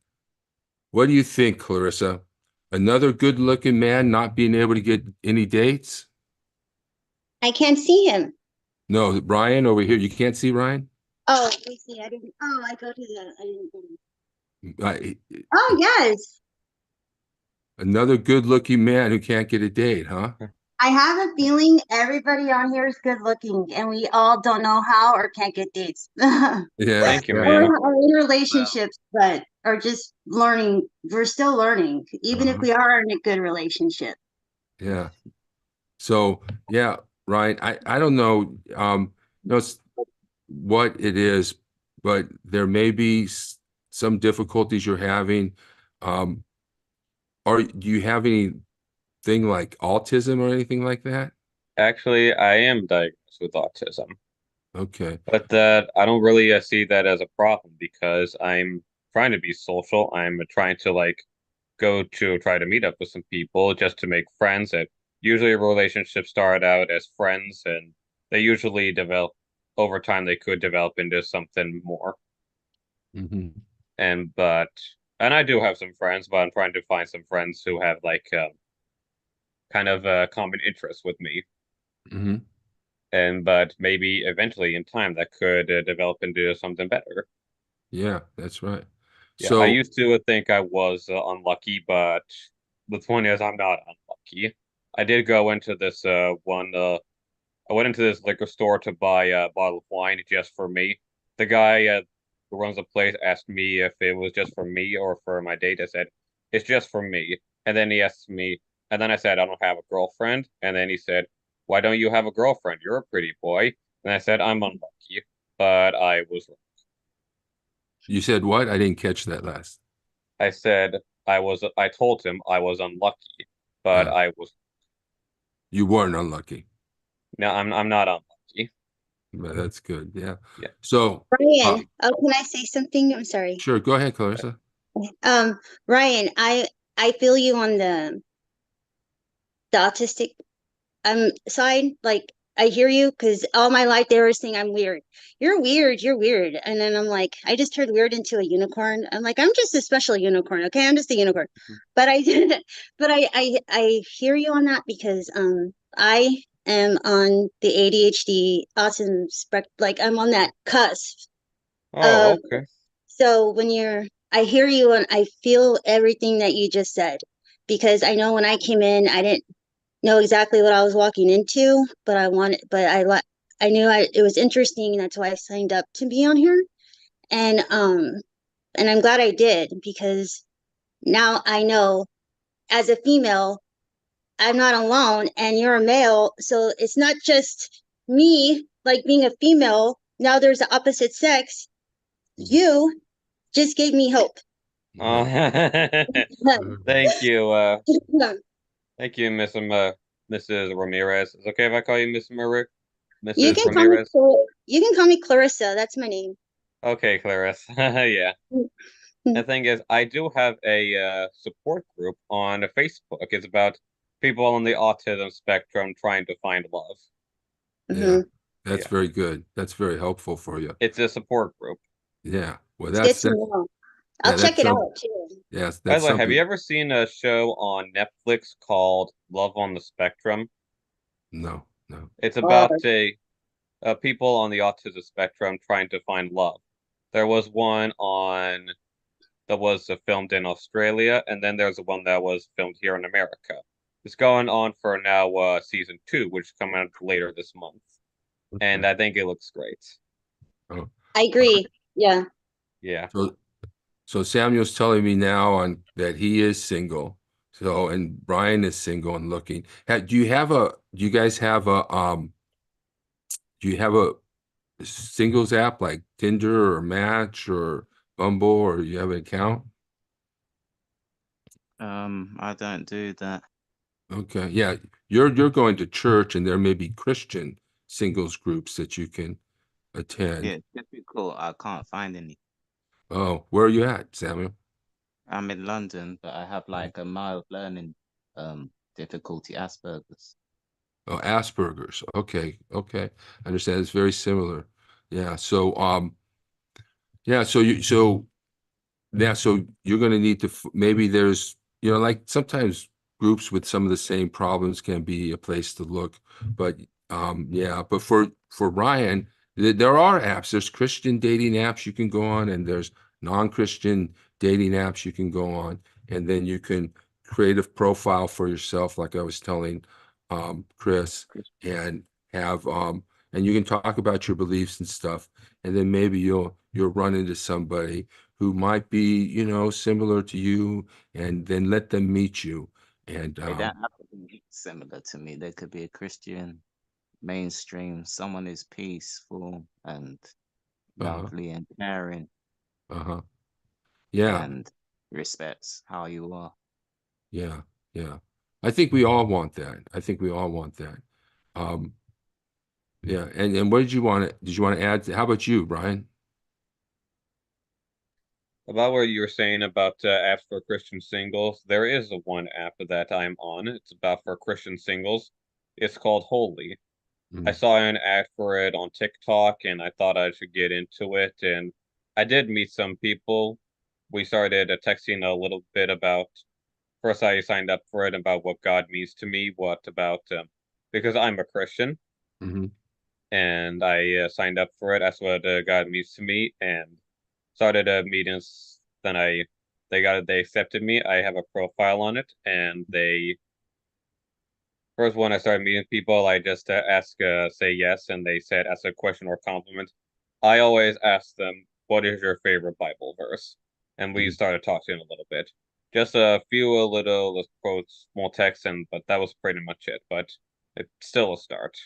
what do you think, Clarissa? Another good-looking man not being able to get any dates? I can't see him. No, Ryan over here. You can't see Ryan? Oh, let me see. I didn't. Oh, I go to the. I didn't. I- Oh, yes. Another good-looking man who can't get a date, huh? I have a feeling everybody on here is good looking, and we all don't know how or can't get dates. Yeah. Thank you, yeah. ma'am. Or in relationships, but are just learning. We're still learning, even if Uh-huh. we are in a good relationship. Yeah. So, yeah, Ryan, I don't know, what it is, but there may be some difficulties you're having. Um, do you have anything like autism or anything like that? Actually, I am diagnosed with autism, Okay. but that I don't really see that as a problem because I'm trying to be social. I'm trying to like go to try to meet up with some people just to make friends. And usually relationships start out as friends, and they usually develop over time. They could develop into something more. Hmm. And but and I do have some friends, but I'm trying to find some friends who have like kind of a common interest with me. Hmm. And but maybe eventually in time that could develop into something better. Yeah, that's right. Yeah, I So, used to think I was unlucky, but the point is I'm not unlucky. I did go into this one. I went into this liquor store to buy a bottle of wine just for me. The guy who runs the place asked me if it was just for me or for my date. I said it's just for me, and then he asked me, and then I said I don't have a girlfriend, and then he said, "Why don't you have a girlfriend? You're a pretty boy." And I said I'm unlucky, but I was wrong. you said what? I didn't catch that last. I said I told him I was unlucky, but Uh, I was you weren't unlucky. no, I'm not unlucky. But that's good. Yeah. Yeah. So, Ryan, oh, can I say something? I'm sorry. sure, go ahead, Clarissa. Ryan, I feel you on the autistic side. Like I hear you because all my life they were saying I'm weird. You're weird, you're weird. And then I'm like, I just turned weird into a unicorn. I'm like, I'm just a special unicorn, okay? I'm just a unicorn. But I but I hear you on that because I am on the ADHD autism spectrum, like I'm on that cusp Oh, of okay. so when you're, I hear you and I feel everything that you just said because I know when I came in, I didn't know exactly what I was walking into, but I knew it was interesting. That's why I signed up to be on here. And, um, and I'm glad I did because now I know as a female, I'm not alone and you're a male. So it's not just me, like being a female. Now there's the opposite sex. You just gave me hope. Uh, thank you. Thank you, Mrs. Ramirez. Is it okay if I call you You Mrs. can call me Ramirez? you can call me Clarissa. That's my name. Okay, Clarice. Yeah. The thing is, I do have a support group on Facebook. It's about people on the autism spectrum trying to find love. Yeah, Hmm. that's Yeah. very good. That's very helpful for you. It's a support group. Yeah. Well, It's good to know. I'll yeah, check that's it some, out too. yes, By that's the way, have you something. ever seen a show on Netflix called Love on the Spectrum? No, no. It's Uh, about people on the autism spectrum trying to find love. There was one on that was filmed in Australia, and then there's one that was filmed here in America. It's going on for now season 2, which is coming out later this month, and I think it looks great. Oh, I agree. Yeah. Yeah. so so Samuel's telling me now on that he is single. So and Brian is single and looking. Do you guys have do you have a singles app like Tinder or Match or Bumble, or you have an account? I don't do that. Okay. Yeah. You're going to church and there may be Christian singles groups that you can attend. Yeah, it's difficult. I can't find any. Oh, where are you at, Samuel? I'm in London, but I have like a mild learning difficulty, Asperger's. Oh, Asperger's. Okay, okay. I understand. It's very similar. Yeah. So yeah. So you're going to need to maybe there's like sometimes groups with some of the same problems can be a place to look, but yeah. But for Ryan, there are apps. There's Christian dating apps you can go on, and there's non-Christian dating apps you can go on, and then you can create a profile for yourself, like I was telling Chris, and have and you can talk about your beliefs and stuff, and then maybe you'll run into somebody who might be, similar to you, and then let them meet you. And They don't have to be similar to me. They could be a Christian, mainstream, someone who's peaceful and uh-huh, lovely and caring uh-huh. Yeah, and respects how you are. yeah, yeah. I think we all want that. I think we all want that. Um, yeah. And what did you want to add? How about you, Brian? About what you were saying about apps for Christian singles, there is one app that I'm on. It's about for Christian singles. It's called Holy. I Mm, saw an ad for it on TikTok and I thought I should get into it. And I did meet some people. We started texting a little bit about, first I signed up for it about what God means to me, what about, because I'm a Christian mhm. and I signed up for it. That's what God means to me and started meetings. Then they accepted me. I have a profile on it and first when I started meeting people, I just say yes, and they said ask a question or compliment. I always ask them, "What is your favorite Bible verse?" And we Mhm. started talking a little bit, just a few little quotes, small text, but that was pretty much it. But it's still a start.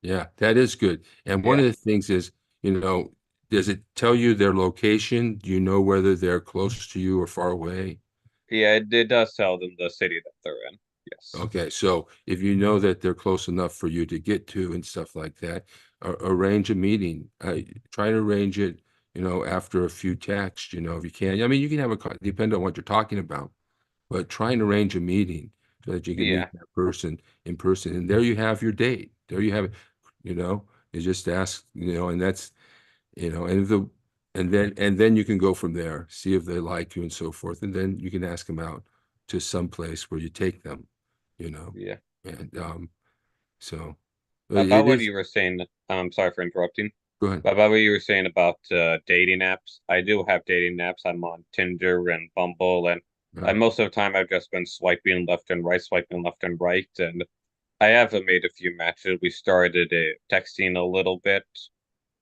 Yeah, that is good. And one Yeah, of the things is, does it tell you their location? Do you know whether they're close to you or far away? yeah, it does tell them the city that they're in. Yes. Okay, so if you know that they're close enough for you to get to and stuff like that, arrange a meeting. Try to arrange it, after a few texts, if you can. I mean, you can have depend on what you're talking about, but try and arrange a meeting so that you can meet Yeah, that person in person. And there you have your date. There you have it. You just ask, and that's, and then you can go from there, see if they like you and so forth, and then you can ask them out to some place where you take them, you know, yeah. and so About it what is. you were saying, I'm sorry for interrupting. Go ahead. But about what you were saying about dating apps, I do have dating apps. I'm on Tinder and Bumble, and Uh, most of the time I've just been swiping left and right, and I have made a few matches. We started texting a little bit,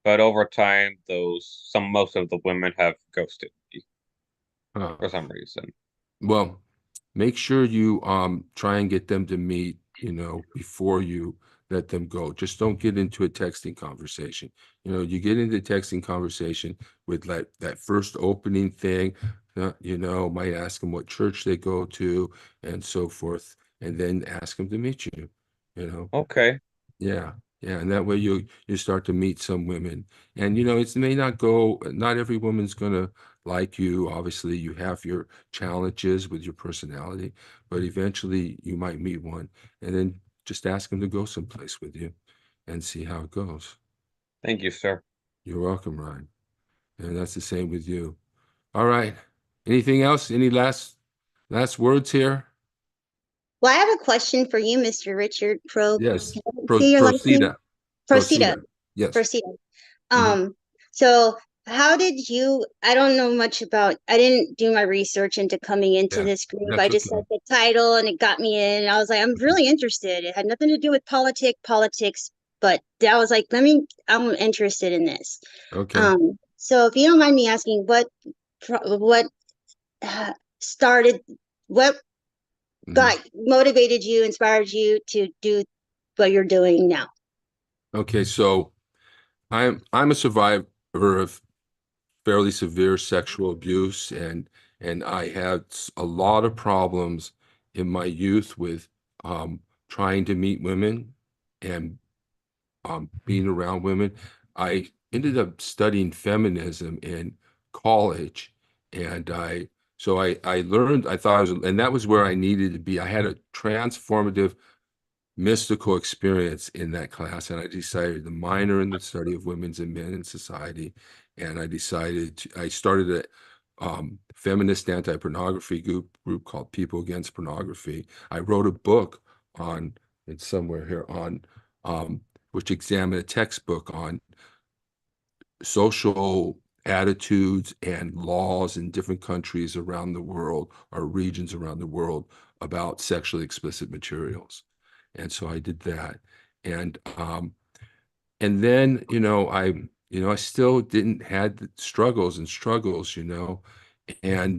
but over time, most of the women have ghosted me uh, for some reason. well, make sure you try and get them to meet, before you let them go. Just don't get into a texting conversation. You get into a texting conversation with like that first opening thing, might ask them what church they go to and so forth, and then ask them to meet you, you know. Okay, Yeah, yeah, and that way you start to meet some women, and it may not go. Not every woman's gonna like you. Obviously, you have your challenges with your personality, but eventually you might meet one, and then just ask them to go someplace with you, and see how it goes. thank you, sir. You're welcome, Ryan, and that's the same with you. All right. Anything else? Any last words here? Well, I have a question for you, Mr. Richard Pro. Yes. Can I see your last name? Proceda. Procida. Proceda. Yes. Procida. Mhm. So how did you, I don't know much about, I didn't do my research into coming into Yeah, this group. I that's just said okay. the title and it got me in. I was like, I'm really interested. It had nothing to do with politics, but I was like, I'm interested in this. Okay. So if you don't mind me asking, what started, what Mhm. got motivated you, inspired you to do what you're doing now? Okay, so I'm a survivor of fairly severe sexual abuse, and I had a lot of problems in my youth with trying to meet women and being around women. I ended up studying feminism in college, and I So I learned, I thought I was, and that was where I needed to be. I had a transformative mystical experience in that class, and I decided to minor in the study of women's and men in society. And I started a feminist anti-pornography group called People Against Pornography. I wrote a book on, it's somewhere here, on which examined a textbook on social attitudes and laws in different countries around the world or regions around the world about sexually explicit materials. And so I did that. And then, I still didn't had the struggles, and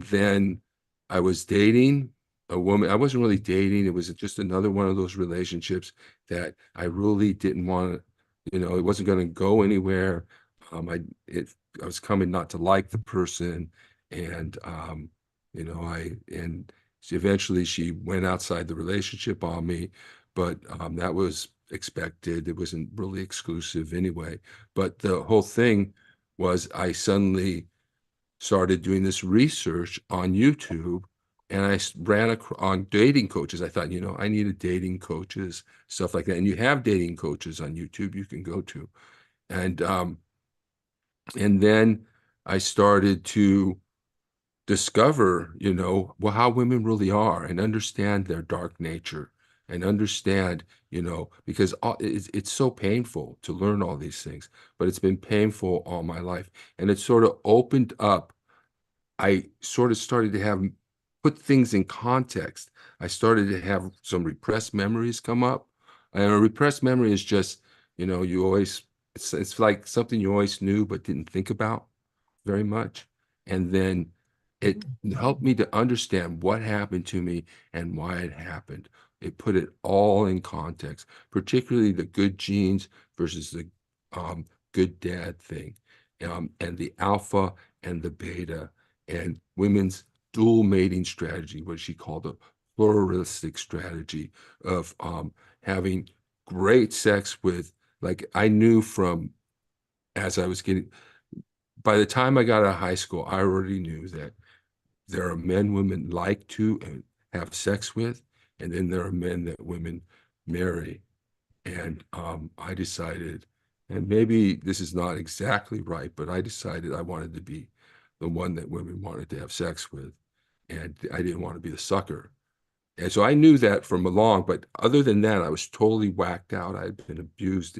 then I was dating a woman. I wasn't really dating. It was just another one of those relationships that I really didn't want to, it wasn't going to go anywhere. I was coming not to like the person, and and eventually she went outside the relationship on me, but that was expected. It wasn't really exclusive anyway. But the whole thing was I suddenly started doing this research on YouTube, and I ran on dating coaches. I thought, I needed dating coaches, stuff like that. And you have dating coaches on YouTube you can go to. And then I started to discover, well, how women really are and understand their dark nature and understand, because it's so painful to learn all these things, but it's been painful all my life. And it sort of opened up. I sort of started to put things in context. I started to have some repressed memories come up. And a repressed memory is just, it's like something you always knew but didn't think about very much. And then it helped me to understand what happened to me and why it happened. It put it all in context, particularly the good genes versus the good dad thing, and the alpha and the beta, and women's dual mating strategy, what she called a pluralistic strategy of having great sex with, like I knew from as I was getting, by the time I got out of high school, I already knew that there are men women like to and have sex with, and then there are men that women marry. And I decided, and maybe this is not exactly right, but I decided I wanted to be the one that women wanted to have sex with, and I didn't want to be the sucker. And so I knew that from along, but other than that, I was totally whacked out. I had been abused,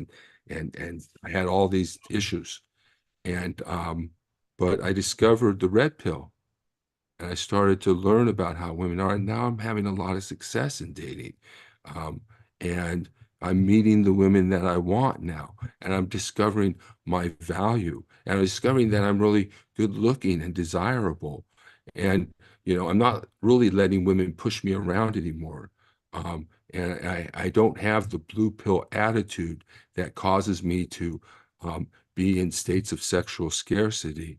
and I had all these issues. And but I discovered the red pill, and I started to learn about how women are. And now I'm having a lot of success in dating. Um, and I'm meeting the women that I want now. And I'm discovering my value. And I'm discovering that I'm really good looking and desirable. And, I'm not really letting women push me around anymore. And I don't have the blue pill attitude that causes me to be in states of sexual scarcity.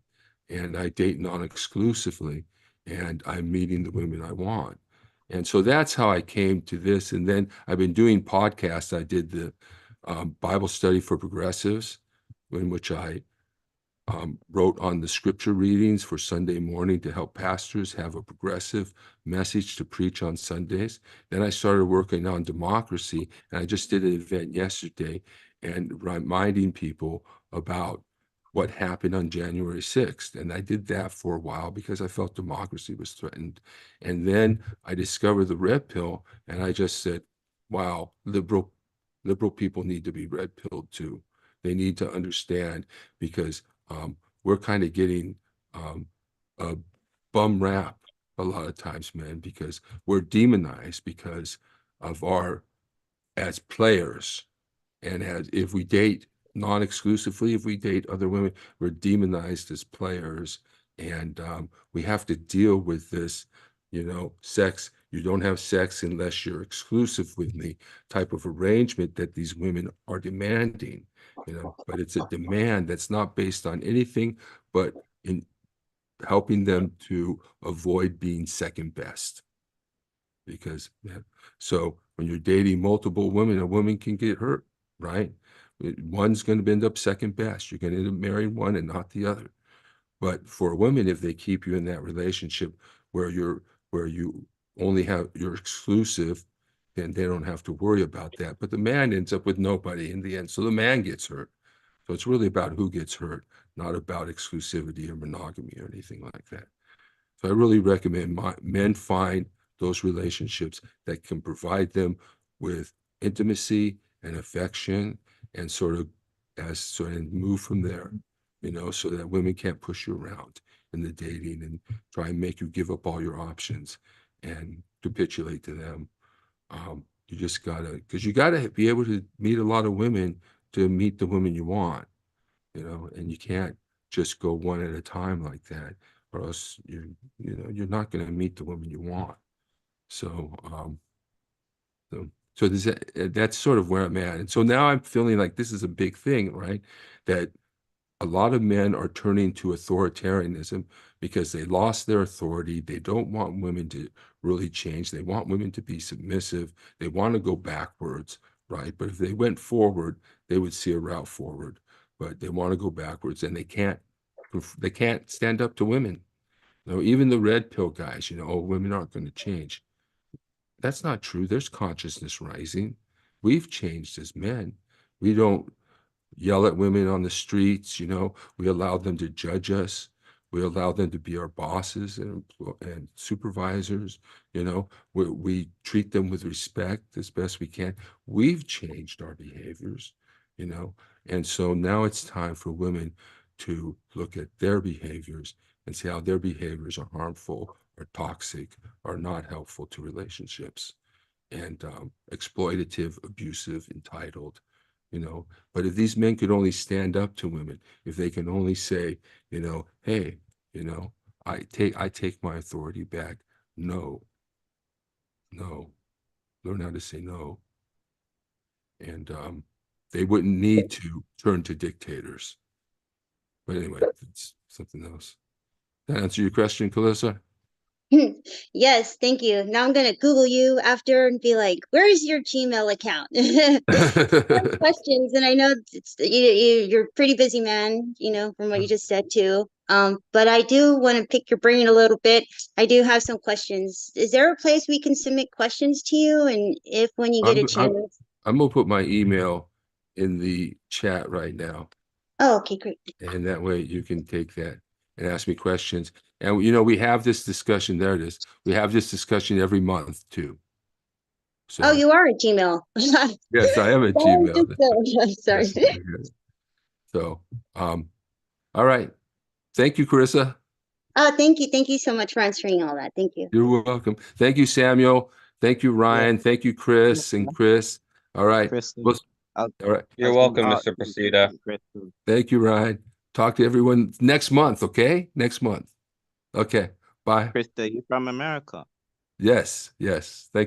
And I date non-exclusively, and I'm meeting the women I want. And so that's how I came to this. And then I've been doing podcasts. I did the Bible study for progressives, in which I wrote on the scripture readings for Sunday morning to help pastors have a progressive message to preach on Sundays. Then I started working on democracy, and I just did an event yesterday and reminding people about what happened on January 6th. And I did that for a while because I felt democracy was threatened. And then I discovered the red pill, and I just said, wow, liberal people need to be red pilled too. They need to understand, because we're kind of getting a bum rap a lot of times, man, because we're demonized because of as players. And if we date non-exclusively, if we date other women, we're demonized as players. And we have to deal with this, sex. You don't have sex unless you're exclusive with me type of arrangement that these women are demanding, but it's a demand that's not based on anything but in helping them to avoid being second best. Because so when you're dating multiple women, a woman can get hurt, right? One's going to end up second best. You're going to end up marrying one and not the other. But for women, if they keep you in that relationship where you only have, you're exclusive, and they don't have to worry about that. But the man ends up with nobody in the end. So the man gets hurt. So it's really about who gets hurt, not about exclusivity or monogamy or anything like that. So I really recommend men find those relationships that can provide them with intimacy and affection, and and move from there, so that women can't push you around in the dating and try and make you give up all your options and capitulate to them. You just because you gotta be able to meet a lot of women to meet the women you want, and you can't just go one at a time like that, or else you're not going to meet the woman you want. So, so that's sort of where I'm at. And so now I'm feeling like this is a big thing, right? That a lot of men are turning to authoritarianism because they lost their authority. They don't want women to really change. They want women to be submissive. They want to go backwards, right? But if they went forward, they would see a route forward. But they want to go backwards, and they can't stand up to women. Even the red pill guys, oh, women aren't going to change. That's not true. There's consciousness rising. We've changed as men. We don't yell at women on the streets, we allow them to judge us. We allow them to be our bosses and supervisors, we treat them with respect as best we can. We've changed our behaviors, and so now it's time for women to look at their behaviors and see how their behaviors are harmful or toxic or not helpful to relationships, and exploitative, abusive, entitled. But if these men could only stand up to women, if they can only say, hey, I take my authority back. No, learn how to say no. And they wouldn't need to turn to dictators. But anyway, it's something else. That answer your question, Calissa? Yes, thank you. Now I'm gonna Google you after and be like, "Where's your Gmail account?" Questions, and I know you're a pretty busy man, from what you just said too. But I do want to pick your brain a little bit. I do have some questions. Is there a place we can submit questions to you? And if when you get a chance, I'm gonna put my email in the chat right now. Oh, okay, great. And that way you can take that and ask me questions. And we have this discussion. There it is. We have this discussion every month too. So, Oh, you are a Gmail. yes, I am a Gmail. Sorry. Yes. So, all right. Thank you, Carissa. Oh, thank you. Thank you so much for answering all that. Thank you. You're welcome. Thank you, Samuel. Thank you, Ryan. Yeah. Thank you, Chris and Chris. All right. Kristen, All right. You're welcome, Mr. Procida. Thank you, Ryan. Talk to everyone next month, okay? Next month. Okay. Bye. Krista, you're from America. Yes. Thank